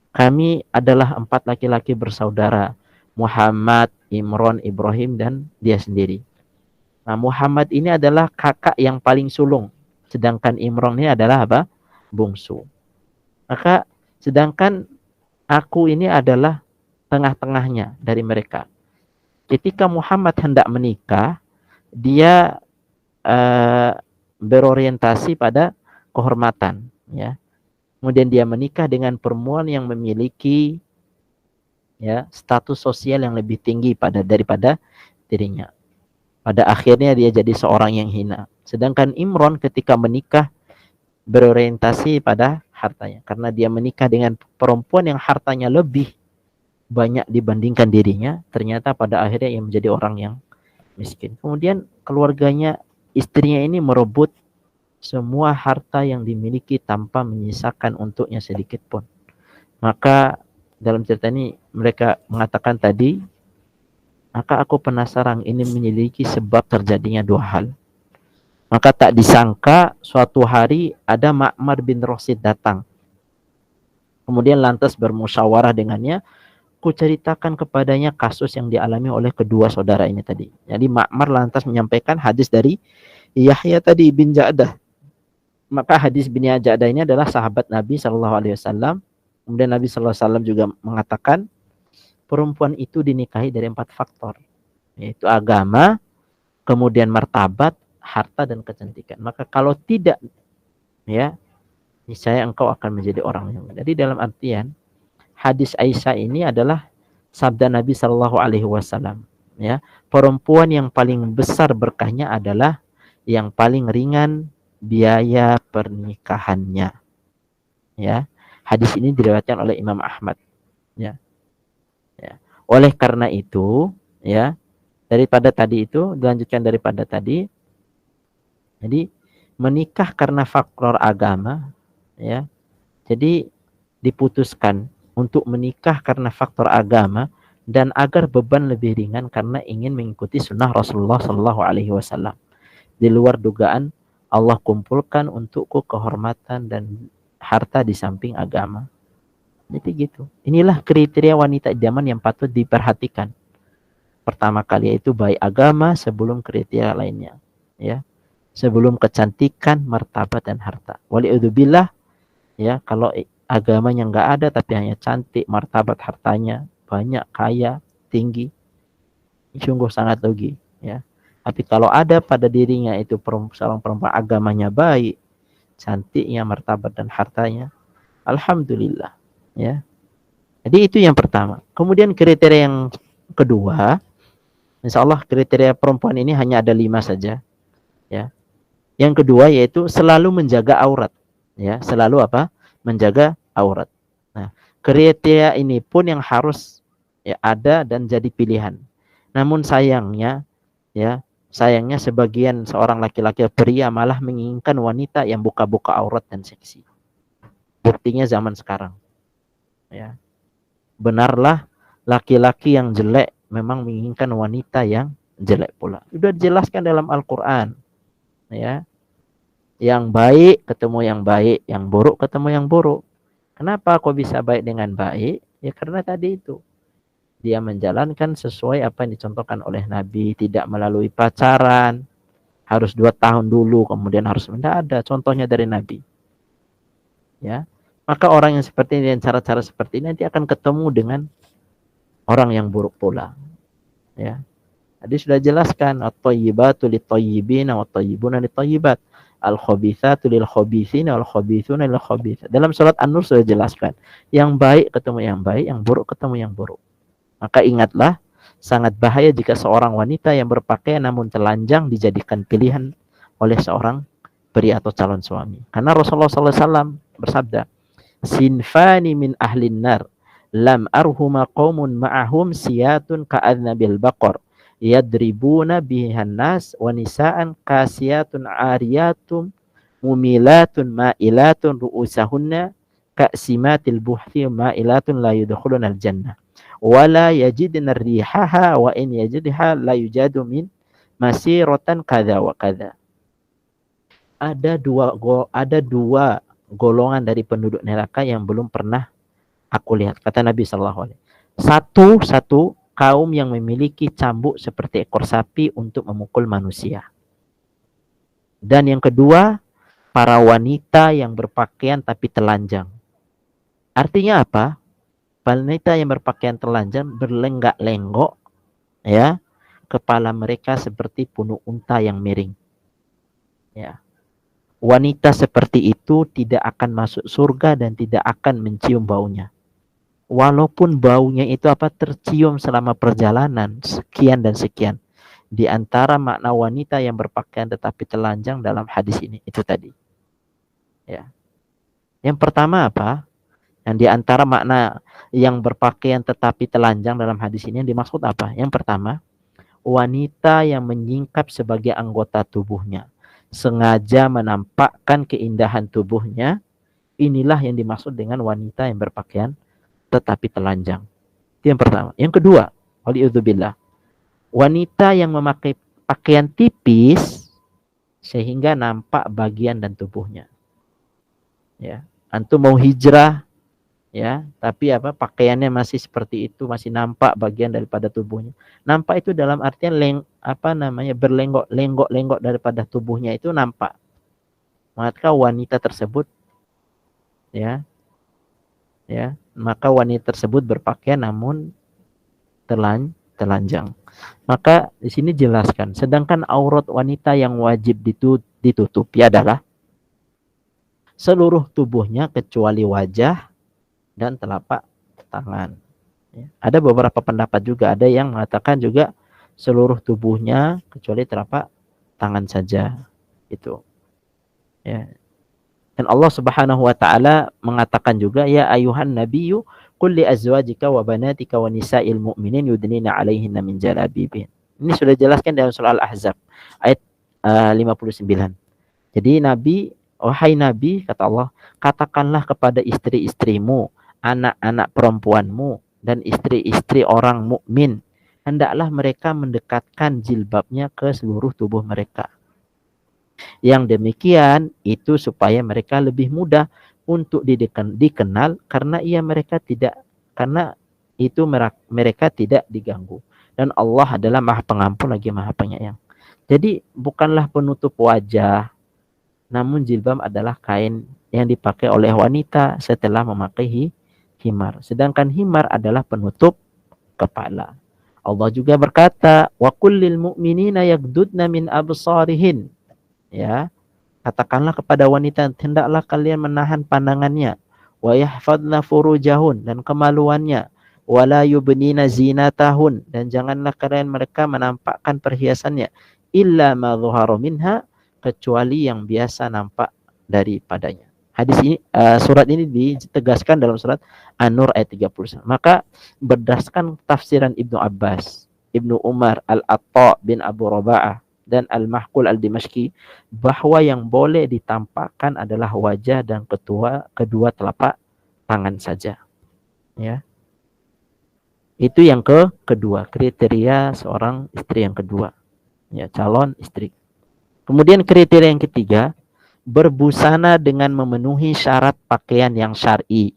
Kami adalah 4 laki-laki bersaudara, Muhammad, Imran, Ibrahim, dan dia sendiri. Nah, Muhammad ini adalah kakak yang paling sulung, sedangkan Imran ini adalah apa? Bungsu. Maka sedangkan aku ini adalah tengah-tengahnya dari mereka. Ketika Muhammad hendak menikah, dia berorientasi pada kehormatan, ya. Kemudian dia menikah dengan perempuan yang memiliki status sosial yang lebih tinggi daripada dirinya. Pada akhirnya dia jadi seorang yang hina. Sedangkan Imran ketika menikah berorientasi pada hartanya, karena dia menikah dengan perempuan yang hartanya lebih banyak dibandingkan dirinya, ternyata pada akhirnya ia menjadi orang yang miskin. Kemudian keluarganya, istrinya ini merebut semua harta yang dimiliki tanpa menyisakan untuknya sedikit pun. Maka dalam cerita ini mereka mengatakan tadi, maka aku penasaran ini menyelidiki sebab terjadinya 2 hal. Maka tak disangka suatu hari ada Ma'mar bin Rashid datang. Kemudian lantas bermusyawarah dengannya, ku ceritakan kepadanya kasus yang dialami oleh kedua saudara ini tadi. Jadi Ma'mar lantas menyampaikan hadis dari Yahya tadi bin Ja'dah. Maka hadis bin Ja'dah ini adalah sahabat Nabi SAW. Kemudian Nabi SAW juga mengatakan, perempuan itu dinikahi dari 4 faktor, yaitu agama, kemudian martabat, harta, dan kecantikan. Maka kalau tidak, ya, niscaya engkau akan menjadi orang yang. Jadi dalam artian hadis Aisyah ini adalah sabda Nabi Shallallahu Alaihi Wasallam. Ya, perempuan yang paling besar berkahnya adalah yang paling ringan biaya pernikahannya. Ya, hadis ini diriwayatkan oleh Imam Ahmad. Ya, ya. Oleh karena itu, ya, daripada tadi itu dilanjutkan daripada tadi. Jadi menikah karena faktor agama, ya. Jadi diputuskan untuk menikah karena faktor agama dan agar beban lebih ringan karena ingin mengikuti sunnah Rasulullah Shallallahu Alaihi Wasallam. Di luar dugaan Allah kumpulkan untukku kehormatan dan harta di samping agama. Jadi gitu. Inilah kriteria wanita zaman yang patut diperhatikan. Pertama kali yaitu baik agama sebelum kriteria lainnya, ya. Sebelum kecantikan, martabat, dan harta. Wali'udzubillah, ya, kalau agamanya nggak ada tapi hanya cantik, martabat, hartanya banyak, kaya, tinggi, sungguh sangat rugi, ya. Tapi kalau ada pada dirinya itu seorang perempuan agamanya baik, cantiknya, martabat, dan hartanya, alhamdulillah, ya. Jadi itu yang pertama. Kemudian kriteria yang kedua, insya Allah kriteria perempuan ini hanya ada 5 saja, ya. Yang kedua yaitu selalu menjaga aurat, ya, selalu apa? Menjaga aurat. Nah, kriteria ini pun yang harus, ya, ada dan jadi pilihan. Namun sayangnya, ya, sayangnya sebagian seorang laki-laki pria malah menginginkan wanita yang buka-buka aurat dan seksi. Buktinya zaman sekarang, ya. Benarlah laki-laki yang jelek memang menginginkan wanita yang jelek pula. Sudah dijelaskan dalam Al-Qur'an, ya. Yang baik ketemu yang baik, yang buruk ketemu yang buruk. Kenapa kok bisa baik dengan baik? Ya karena tadi itu. Dia menjalankan sesuai apa yang dicontohkan oleh Nabi, tidak melalui pacaran, harus 2 tahun dulu, kemudian harus tidak ada contohnya dari Nabi. Ya. Maka orang yang seperti ini dan cara-cara seperti ini nanti akan ketemu dengan orang yang buruk pula. Ya. Tadi sudah jelaskan at-thayyibatu lit-thayyibina wat-thayyibuna lit-thayyibat. Al-khabithatu lil-khabithina wal-khabithuna lil-khabithat. Dalam surat An-Nur sudah jelaskan. Yang baik ketemu yang baik, yang buruk ketemu yang buruk. Maka ingatlah, sangat bahaya jika seorang wanita yang berpakaian namun telanjang dijadikan pilihan oleh seorang pria atau calon suami. Karena Rasulullah SAW bersabda, sinfani min ahlin nar, lam arhuma qaumun ma'ahum siyatun ka'adnabil baqar. Yadribuna bihan nas wa nisaan kasiyatun ariyatun mumilatun ma'ilatun ru'usahunna ka'simatil buhti ma'ilatun la yudkhuluna al-jannah wala yajidna rihaha wa in yajidha la yujadu min masiratan kadza wa kadza. Ada dua golongan dari penduduk neraka yang belum pernah aku lihat, kata Nabi sallallahu alaihi wasallam. Satu kaum yang memiliki cambuk seperti ekor sapi untuk memukul manusia. Dan yang kedua, para wanita yang berpakaian tapi telanjang. Artinya apa? Wanita yang berpakaian telanjang berlenggak-lenggok, ya, kepala mereka seperti punuk unta yang miring. Ya. Wanita seperti itu tidak akan masuk surga dan tidak akan mencium baunya. Walaupun baunya itu apa tercium selama perjalanan sekian dan sekian. Di antara makna wanita yang berpakaian tetapi telanjang dalam hadis ini itu tadi. Ya. Yang pertama apa? Yang di antara makna yang berpakaian tetapi telanjang dalam hadis ini yang dimaksud apa? Yang pertama, wanita yang menyingkap sebagai anggota tubuhnya, sengaja menampakkan keindahan tubuhnya, inilah yang dimaksud dengan wanita yang berpakaian tetapi telanjang. Itu yang pertama. Yang kedua, wali'udzubillah, wanita yang memakai pakaian tipis sehingga nampak bagian dan tubuhnya. Ya, antum mau hijrah, ya, tapi apa pakaiannya masih seperti itu, masih nampak bagian daripada tubuhnya. Nampak itu dalam artian berlenggok-lenggok daripada tubuhnya itu nampak. Maka wanita tersebut, ya, maka wanita tersebut berpakaian namun telanjang. Maka di sini jelaskan, sedangkan aurat wanita yang wajib ditutupi adalah seluruh tubuhnya kecuali wajah dan telapak tangan. Ya. Ada beberapa pendapat juga, ada yang mengatakan juga seluruh tubuhnya kecuali telapak tangan saja. Itu. Ya. Dan Allah Subhanahu wa taala mengatakan juga, ya ayuhan nabiyyu qul li azwajika wa banatika wa nisa'il mu'minin yudnina 'alaihinna min jalabibin. Ini sudah jelaskan dalam surah Al-Ahzab ayat 59. Jadi Nabi, wahai Nabi, kata Allah, katakanlah kepada istri-istrimu, anak-anak perempuanmu, dan istri-istri orang mukmin, hendaklah mereka mendekatkan jilbabnya ke seluruh tubuh mereka. Yang demikian itu supaya mereka lebih mudah untuk dikenal karena mereka tidak diganggu. Dan Allah adalah Maha Pengampun lagi Maha Penyayang. Jadi bukanlah penutup wajah, namun jilbab adalah kain yang dipakai oleh wanita setelah memakai himar. Sedangkan himar adalah penutup kepala. Allah juga berkata, wa kullil mu'minina yaghdudna min absarihin. Ya, katakanlah kepada wanita, hendaklah kalian menahan pandangannya, wa yahfadna furujahun, dan kemaluannya, wala yubnina zinatahun, dan janganlah kalian mereka menampakkan perhiasannya, illa ma dhuhara minha, kecuali yang biasa nampak daripadanya. Hadis ini, surat ini ditegaskan dalam surat An-Nur ayat 30. Maka berdasarkan tafsiran Ibnu Abbas, Ibnu Umar, Al-Atta bin Abu Raba'ah, dan Al-Mahqul Al-Dimashqi, bahwa yang boleh ditampakkan adalah wajah dan kedua telapak tangan saja. Ya. Itu yang kedua, kriteria seorang istri yang kedua. Ya, calon istri. Kemudian kriteria yang ketiga, berbusana dengan memenuhi syarat pakaian yang syar'i.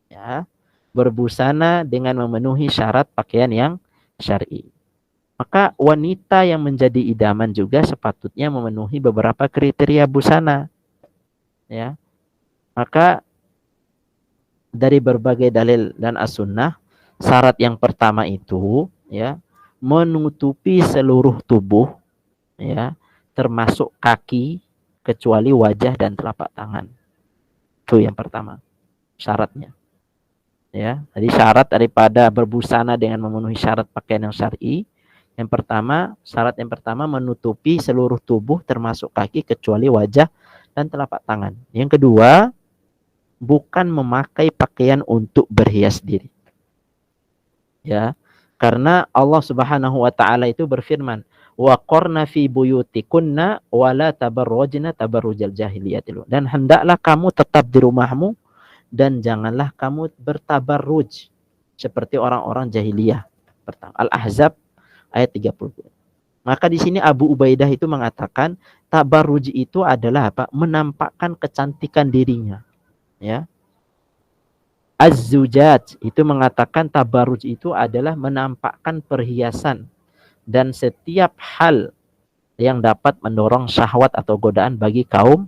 Ya. Berbusana dengan memenuhi syarat pakaian yang syar'i. Maka wanita yang menjadi idaman juga sepatutnya memenuhi beberapa kriteria busana. Ya. Maka dari berbagai dalil dan as-sunnah, syarat yang pertama itu ya, menutupi seluruh tubuh, ya, termasuk kaki kecuali wajah dan telapak tangan. Itu yang pertama syaratnya. Ya, jadi syarat daripada berbusana dengan memenuhi syarat pakaian yang syar'i, syarat yang pertama menutupi seluruh tubuh termasuk kaki kecuali wajah dan telapak tangan. Yang kedua, bukan memakai pakaian untuk berhias diri. Ya, karena Allah Subhanahu wa taala itu berfirman, wa qarna fi buyutikunna wa la tabarrujna tabarrujal jahiliyatil. Dan hendaklah kamu tetap di rumahmu dan janganlah kamu bertabarruj seperti orang-orang jahiliyah. Al-Ahzab ayat 30. Maka di sini Abu Ubaidah itu mengatakan tabarruj itu adalah apa? Menampakkan kecantikan dirinya. Ya. Az-Zujaj itu mengatakan tabarruj itu adalah menampakkan perhiasan dan setiap hal yang dapat mendorong syahwat atau godaan bagi kaum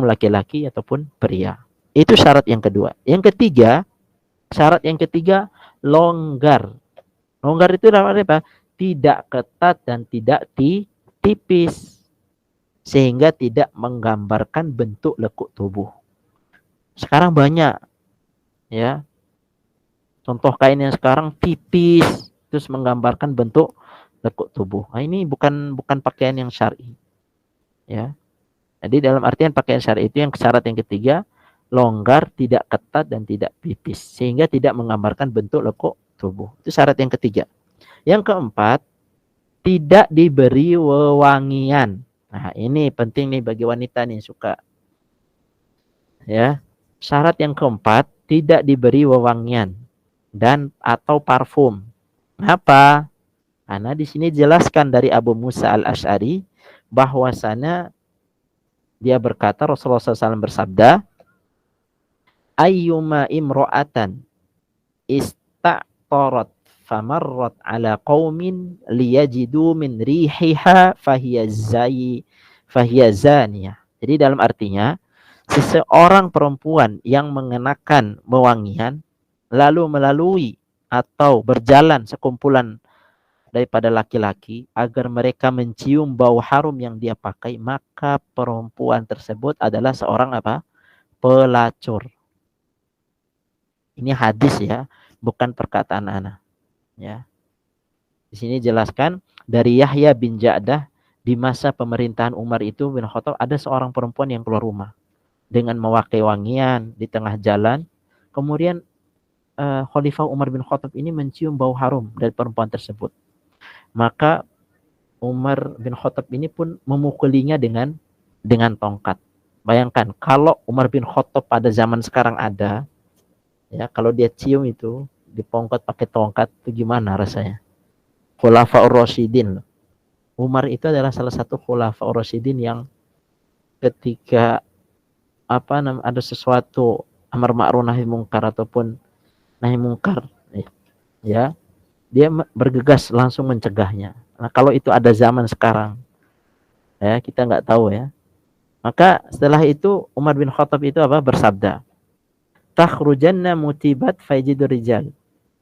laki-laki ataupun pria. Itu syarat yang kedua. Syarat yang ketiga longgar. Longgar itu apa? Tidak ketat dan tidak tipis. Sehingga tidak menggambarkan bentuk lekuk tubuh. Sekarang banyak. Ya. Contoh kain yang sekarang tipis. Terus menggambarkan bentuk lekuk tubuh. Nah, ini bukan pakaian yang syar'i. Ya. Jadi dalam artian pakaian syar'i itu yang syarat yang ketiga. Longgar, tidak ketat, dan tidak tipis. Sehingga tidak menggambarkan bentuk lekuk tubuh. Itu syarat yang ketiga. Yang keempat, tidak diberi wewangian. Nah, ini penting nih bagi wanita nih suka. Ya. Syarat yang keempat, tidak diberi wewangian dan atau parfum. Kenapa? Karena di sini jelaskan dari Abu Musa Al-Asy'ari bahwasanya dia berkata, Rasulullah SAW bersabda, ayyuma imro'atan ista'tarat famarrat ala qaumin liyajidu min rihiha fahiya zaniyah. Jadi dalam artinya, seseorang perempuan yang mengenakan wewangian lalu melalui atau berjalan sekumpulan daripada laki-laki agar mereka mencium bau harum yang dia pakai, maka perempuan tersebut adalah seorang apa? Pelacur. Ini hadis ya, bukan perkataan ana. Ya. Di sini jelaskan dari Yahya bin Ja'dah, di masa pemerintahan Umar itu bin Khattab ada seorang perempuan yang keluar rumah dengan memakai wangian di tengah jalan. Kemudian Khalifah Umar bin Khattab ini mencium bau harum dari perempuan tersebut. Maka Umar bin Khattab ini pun memukulinya dengan tongkat. Bayangkan kalau Umar bin Khattab pada zaman sekarang ada, ya kalau dia cium itu dipongkot pakai tongkat, itu gimana rasanya? Khulafaur Rasyidin. Umar itu adalah salah satu Khulafaur Rasyidin yang ketika ada sesuatu amar ma'ruf nahi mungkar ataupun nahi mungkar, ya dia bergegas langsung mencegahnya. Nah, kalau itu ada zaman sekarang, ya kita nggak tahu ya. Maka setelah itu Umar bin Khattab itu bersabda, takhrujanna mutibat fajidur rijal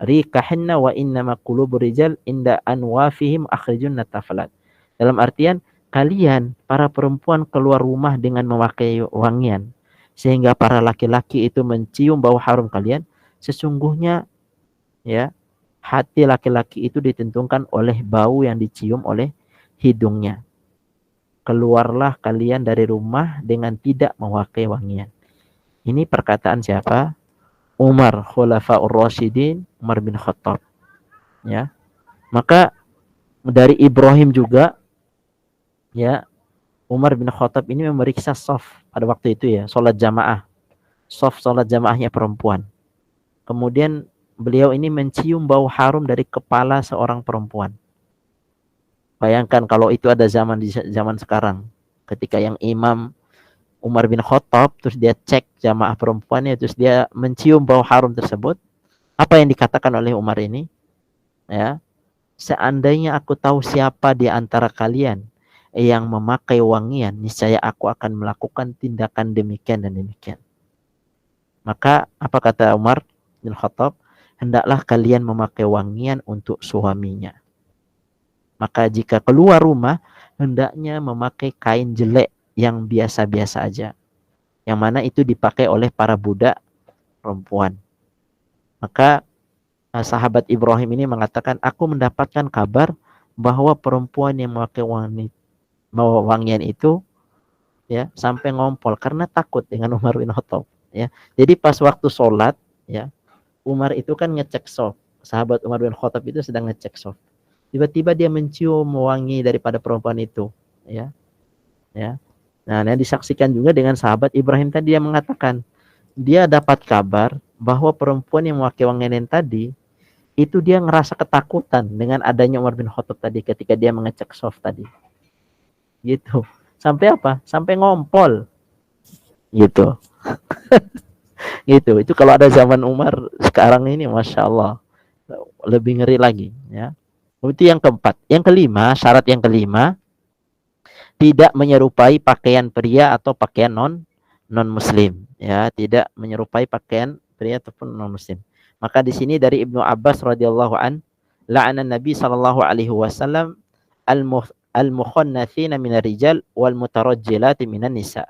rikahinna wa innama qulubur rijal inda anwafihim akhrijun natafalat. Dalam artian, kalian para perempuan keluar rumah dengan memakai wangian sehingga para laki-laki itu mencium bau harum kalian. Sesungguhnya ya, hati laki-laki itu ditentukan oleh bau yang dicium oleh hidungnya. Keluarlah kalian dari rumah dengan tidak memakai wangian. Ini perkataan siapa? Umar, Khulafaur Rasyidin, Umar bin Khattab. Ya. Maka dari Ibrahim juga, ya, Umar bin Khattab ini memeriksa shaf pada waktu itu ya, sholat jamaah. Shaf sholat jamaahnya perempuan. Kemudian beliau ini mencium bau harum dari kepala seorang perempuan. Bayangkan kalau itu ada di zaman sekarang. Ketika yang imam Umar bin Khattab, terus dia cek jamaah perempuannya, terus dia mencium bau harum tersebut. Apa yang dikatakan oleh Umar ini? Ya, seandainya aku tahu siapa di antara kalian yang memakai wangian, niscaya aku akan melakukan tindakan demikian dan demikian. Maka apa kata Umar bin Khattab? Hendaklah kalian memakai wangian untuk suaminya. Maka jika keluar rumah, hendaknya memakai kain jelek yang biasa-biasa aja. Yang mana itu dipakai oleh para budak perempuan. Maka sahabat Ibrahim ini mengatakan, aku mendapatkan kabar bahwa perempuan yang memakai wangian itu ya sampai ngompol karena takut dengan Umar bin Khattab. Ya. Jadi pas waktu sholat, ya Umar itu kan ngecek shaf. Sahabat Umar bin Khattab itu sedang ngecek shaf. Tiba-tiba dia mencium wangi daripada perempuan itu. Ya. Ya. Nah, yang disaksikan juga dengan sahabat Ibrahim tadi yang mengatakan dia dapat kabar bahwa perempuan yang memakai wangian tadi itu dia ngerasa ketakutan dengan adanya Umar bin Khattab tadi ketika dia mengecek shaf tadi. Gitu. Sampai apa? Sampai ngompol. Gitu. Gitu. Itu kalau ada zaman Umar sekarang ini, Masya Allah, lebih ngeri lagi. Ya. Itu yang keempat. Yang kelima, syarat yang kelima, tidak menyerupai pakaian pria atau pakaian non muslim, ya, tidak menyerupai pakaian pria ataupun non muslim. Maka di sini dari Ibnu Abbas radhiyallahu an, la'ana Nabi sallallahu alaihi wasallam al-mukhannatsina minar rijal wal mutarajjilati minan nisa.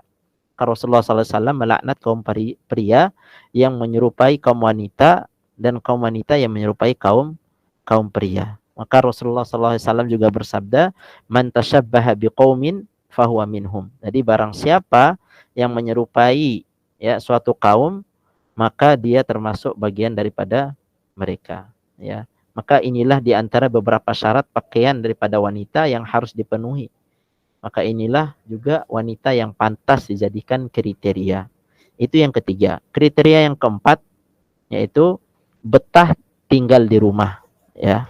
Rasulullah sallallahu alaihi wasallam melaknat kaum pria yang menyerupai kaum wanita dan kaum wanita yang menyerupai kaum pria. Maka Rasulullah SAW juga bersabda, man tashabbaha biqaumin fahuwa minhum. Jadi barang siapa yang menyerupai ya suatu kaum, maka dia termasuk bagian daripada mereka. Ya, maka inilah di antara beberapa syarat pakaian daripada wanita yang harus dipenuhi. Maka inilah juga wanita yang pantas dijadikan kriteria. Itu yang ketiga. Kriteria yang keempat yaitu betah tinggal di rumah. Ya.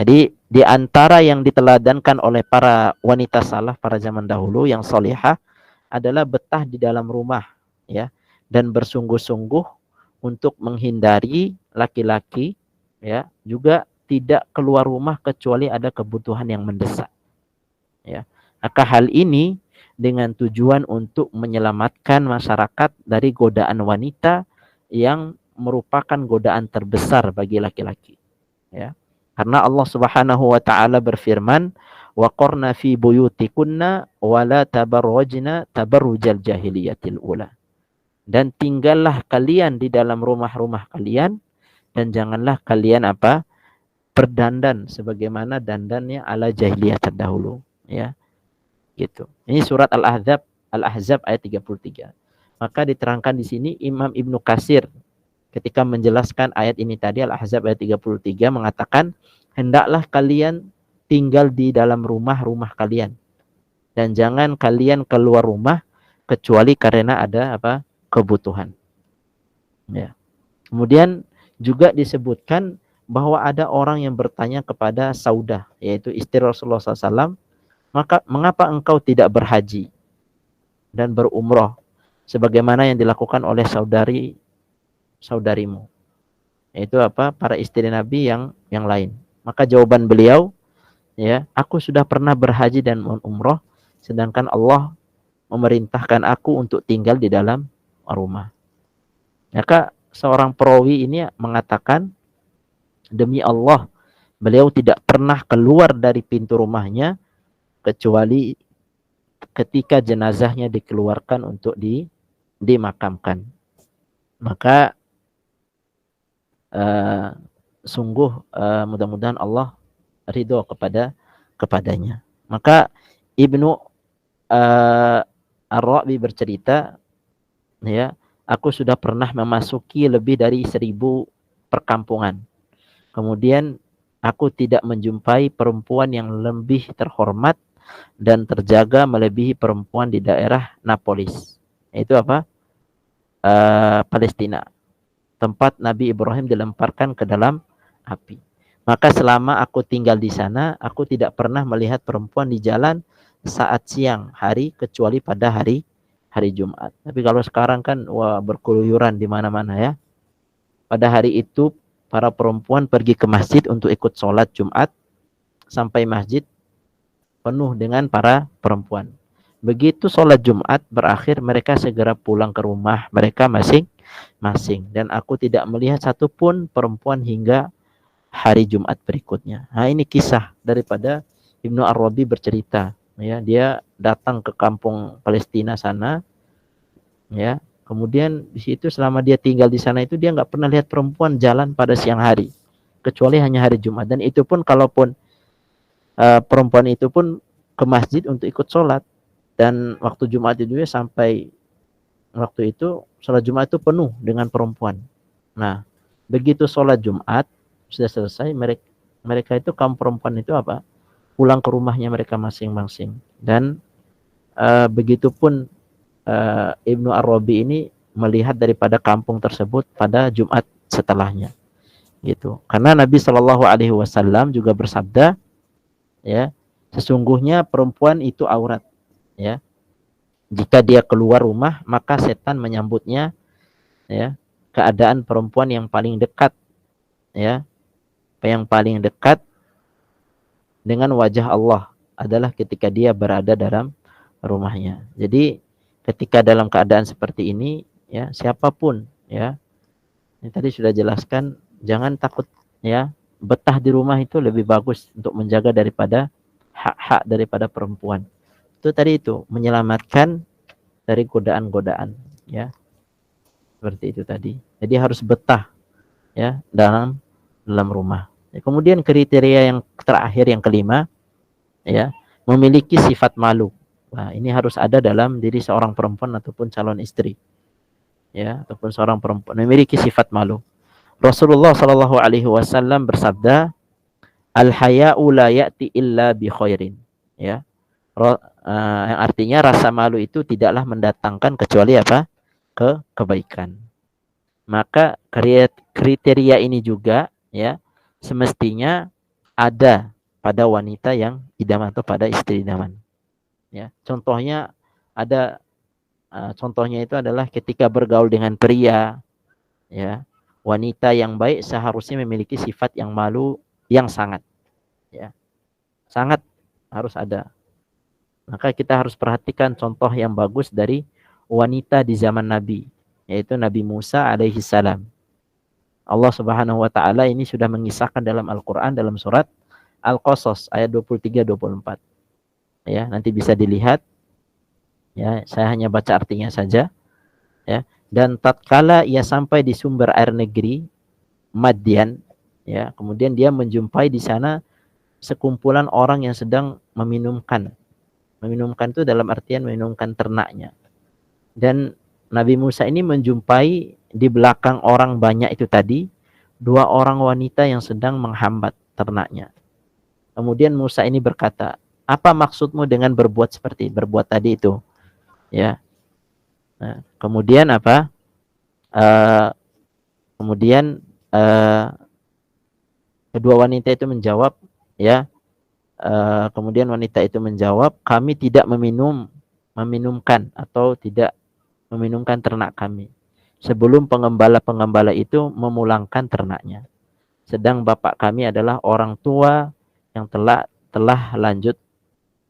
Jadi di antara yang diteladankan oleh para wanita salaf pada zaman dahulu yang solihah adalah betah di dalam rumah, ya, dan bersungguh-sungguh untuk menghindari laki-laki, ya, juga tidak keluar rumah kecuali ada kebutuhan yang mendesak, ya. Maka hal ini dengan tujuan untuk menyelamatkan masyarakat dari godaan wanita yang merupakan godaan terbesar bagi laki-laki. ya. Karena Allah Subhanahu wa taala berfirman, "Wa qarna fi buyutikunna wa la tabarrajna tabarrujal jahiliyatil ula." Dan tinggallah kalian di dalam rumah-rumah kalian dan janganlah kalian apa? Berdandan sebagaimana dandannya ala jahiliyah terdahulu, ya. Gitu. Ini surat Al-Ahzab ayat 33. Maka diterangkan di sini Imam Ibnu Katsir ketika menjelaskan ayat ini tadi Al-Ahzab ayat 33 mengatakan, hendaklah kalian tinggal di dalam rumah-rumah kalian dan jangan kalian keluar rumah kecuali karena ada apa? Kebutuhan. Ya. Kemudian juga disebutkan bahwa ada orang yang bertanya kepada Saudah, yaitu istri Rasulullah SAW, maka mengapa engkau tidak berhaji dan berumroh sebagaimana yang dilakukan oleh saudarimu, yaitu apa? Para istri Nabi yang lain. Maka jawaban beliau, ya, aku sudah pernah berhaji dan umroh, sedangkan Allah memerintahkan aku untuk tinggal di dalam rumah. Maka seorang perawi ini mengatakan, demi Allah, beliau tidak pernah keluar dari pintu rumahnya kecuali ketika jenazahnya dikeluarkan untuk dimakamkan. Maka sungguh mudah-mudahan Allah ridho kepadanya. Maka Ibnu Ar-Rabi bercerita, ya, aku sudah pernah memasuki lebih dari 1000 perkampungan. Kemudian aku tidak menjumpai perempuan yang lebih terhormat dan terjaga melebihi perempuan di daerah Napolis. Itu apa? Palestina. Tempat Nabi Ibrahim dilemparkan ke dalam api. Maka selama aku tinggal di sana, aku tidak pernah melihat perempuan di jalan saat siang hari kecuali pada hari Jumat. Tapi kalau sekarang kan wah berkeluyuran di mana-mana, ya. Pada hari itu para perempuan pergi ke masjid untuk ikut sholat Jumat, sampai masjid penuh dengan para perempuan. Begitu sholat Jumat berakhir, mereka segera pulang ke rumah mereka masing-masing. Dan aku tidak melihat satupun perempuan hingga hari Jumat berikutnya. Nah, ini kisah daripada Ibnu Ar-Rabi bercerita. Ya, dia datang ke kampung Palestina sana, ya. Kemudian di situ selama dia tinggal di sana itu dia nggak pernah lihat perempuan jalan pada siang hari, kecuali hanya hari Jumat. Dan itu pun kalaupun perempuan itu pun ke masjid untuk ikut sholat. Dan waktu Jumat itu ya, sampai waktu itu sholat Jumat itu penuh dengan perempuan. Nah, begitu sholat Jumat sudah selesai, mereka itu kaum perempuan itu apa? Pulang ke rumahnya mereka masing-masing. Dan begitupun Ibnu Ar-Rabi ini melihat daripada kampung tersebut pada Jumat setelahnya, gitu. Karena Nabi Shallallahu Alaihi Wasallam juga bersabda, ya, sesungguhnya perempuan itu aurat, ya. Jika dia keluar rumah maka setan menyambutnya, ya, keadaan perempuan yang paling dekat, ya, yang paling dekat dengan wajah Allah adalah ketika dia berada dalam rumahnya. Jadi ketika dalam keadaan seperti ini, ya, siapapun, ya, ini tadi sudah jelaskan, jangan takut, ya, betah di rumah itu lebih bagus untuk menjaga daripada hak-hak daripada perempuan. Itu tadi itu menyelamatkan dari godaan-godaan, ya, seperti itu tadi. Jadi harus betah, ya, dalam rumah. Kemudian kriteria yang terakhir, yang kelima, ya, memiliki sifat malu. Nah, ini harus ada dalam diri seorang perempuan ataupun calon istri, ya, ataupun seorang perempuan memiliki sifat malu. Rasulullah Shallallahu Alaihi Wasallam bersabda, al-haya'u la ya'ti illa bi khairin, ya, yang artinya rasa malu itu tidaklah mendatangkan kecuali apa? Kebaikan. Maka kriteria ini juga, ya, semestinya ada pada wanita yang idaman atau pada istri idaman. Ya, contohnya ada, contohnya itu adalah ketika bergaul dengan pria, ya, wanita yang baik seharusnya memiliki sifat yang malu yang sangat, ya, sangat harus ada. Maka kita harus perhatikan contoh yang bagus dari wanita di zaman Nabi, yaitu Nabi Musa alaihi salam. Allah Subhanahu wa taala ini sudah mengisahkan dalam Al-Qur'an dalam surat Al-Qasas ayat 23-24. Ya, nanti bisa dilihat. Ya, saya hanya baca artinya saja. Ya, dan tatkala ia sampai di sumber air negeri Madian, ya, kemudian dia menjumpai di sana sekumpulan orang yang sedang meminumkan. Meminumkan itu dalam artian meminumkan ternaknya. Dan Nabi Musa ini menjumpai di belakang orang banyak itu tadi 2 orang wanita yang sedang menghambat ternaknya. Kemudian Musa ini berkata, "Apa maksudmu dengan berbuat tadi itu?" Ya. Nah, kemudian apa? Kemudian kedua wanita itu menjawab, ya. Kemudian wanita itu menjawab, "Kami tidak meminumkan atau tidak meminumkan ternak kami sebelum pengembala-pengembala itu memulangkan ternaknya. Sedang bapak kami adalah orang tua yang telah lanjut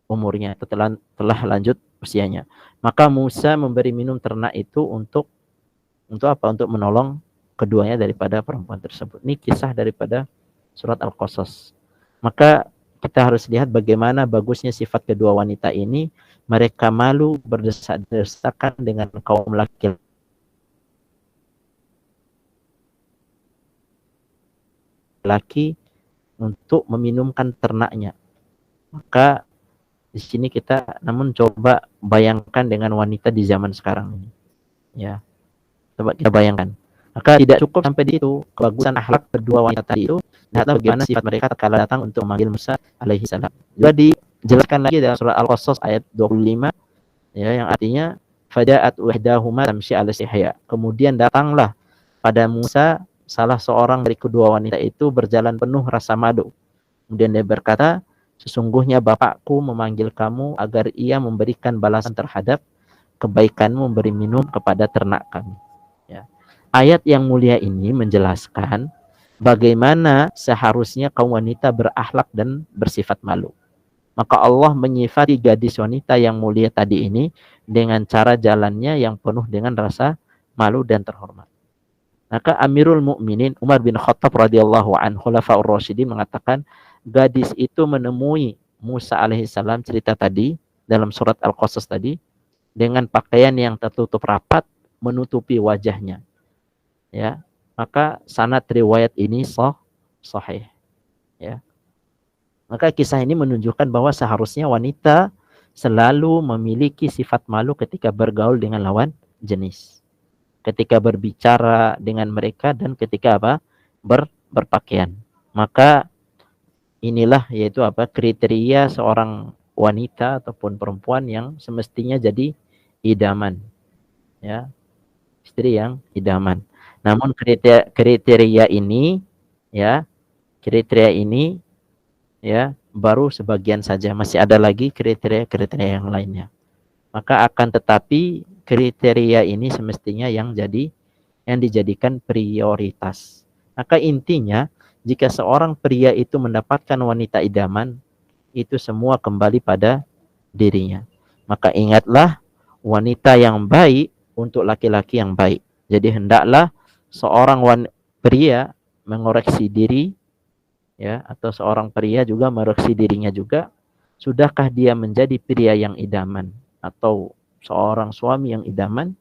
umurnya, atau telah lanjut usianya." Maka Musa memberi minum ternak itu untuk apa? Untuk menolong keduanya daripada perempuan tersebut. Ini kisah daripada surat Al-Qasas. Maka kita harus lihat bagaimana bagusnya sifat kedua wanita ini. Mereka malu berdesak-desakan dengan kaum laki-laki untuk meminumkan ternaknya. Maka di sini kita namun coba bayangkan dengan wanita di zaman sekarang ini. Ya. Coba kita bayangkan. Maka tidak cukup sampai di itu. Kebagusan akhlak kedua wanita tadi itu, lihatlah bagaimana sifat mereka tatkala datang untuk memanggil Musa alaihi salam. Juga dijelaskan lagi dalam surah Al-Qasas ayat 25, ya, yang artinya faja'at wahdahuma tamshi 'ala istihya. Kemudian datanglah pada Musa salah seorang dari kedua wanita itu berjalan penuh rasa malu. Kemudian dia berkata, "Sesungguhnya bapakku memanggil kamu agar ia memberikan balasan terhadap kebaikanmu memberi minum kepada ternak kami." Ya. Ayat yang mulia ini menjelaskan bagaimana seharusnya kaum wanita berakhlak dan bersifat malu. Maka Allah menyifati gadis wanita yang mulia tadi ini dengan cara jalannya yang penuh dengan rasa malu dan terhormat. Maka Amirul Mukminin Umar bin Khattab radhiyallahu anhu khulafaur rasyidin mengatakan, gadis itu menemui Musa alaihissalam cerita tadi dalam surat Al-Qasas tadi dengan pakaian yang tertutup rapat menutupi wajahnya. Ya, maka sanad riwayat ini sahih. Ya. Maka kisah ini menunjukkan bahwa seharusnya wanita selalu memiliki sifat malu ketika bergaul dengan lawan jenis. Ketika berbicara dengan mereka dan ketika apa? Berpakaian. Maka inilah yaitu apa? Kriteria seorang wanita ataupun perempuan yang semestinya jadi idaman. Ya. Istri yang idaman. Namun kriteria ini ya, ya baru sebagian saja, masih ada lagi kriteria yang lainnya. Maka akan tetapi kriteria ini semestinya yang dijadikan prioritas. Maka intinya jika seorang pria itu mendapatkan wanita idaman, itu semua kembali pada dirinya. Maka ingatlah, wanita yang baik untuk laki-laki yang baik. Jadi hendaklah seorang pria mengoreksi diri, ya, atau seorang pria juga mengoreksi dirinya juga. Sudahkah dia menjadi pria yang idaman atau seorang suami yang idaman?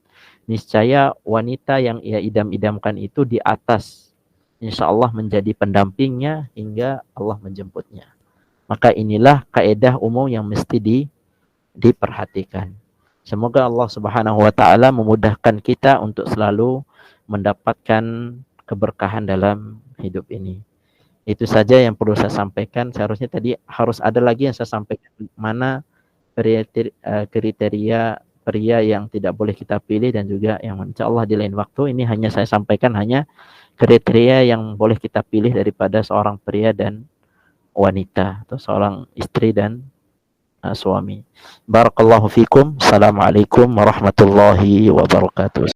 Niscaya wanita yang ia idam-idamkan itu di atas, insya Allah menjadi pendampingnya hingga Allah menjemputnya. Maka inilah kaedah umum yang mesti diperhatikan. Semoga Allah Subhanahu wa taala memudahkan kita untuk selalu mendapatkan keberkahan dalam hidup ini. Itu saja yang perlu saya sampaikan. Seharusnya tadi harus ada lagi yang saya sampaikan, mana kriteria pria yang tidak boleh kita pilih dan juga yang insyaallah di lain waktu. Ini hanya saya sampaikan hanya kriteria yang boleh kita pilih daripada seorang pria dan wanita atau seorang istri dan suami. Barakallahu fikum. Assalamualaikum warahmatullahi wabarakatuh.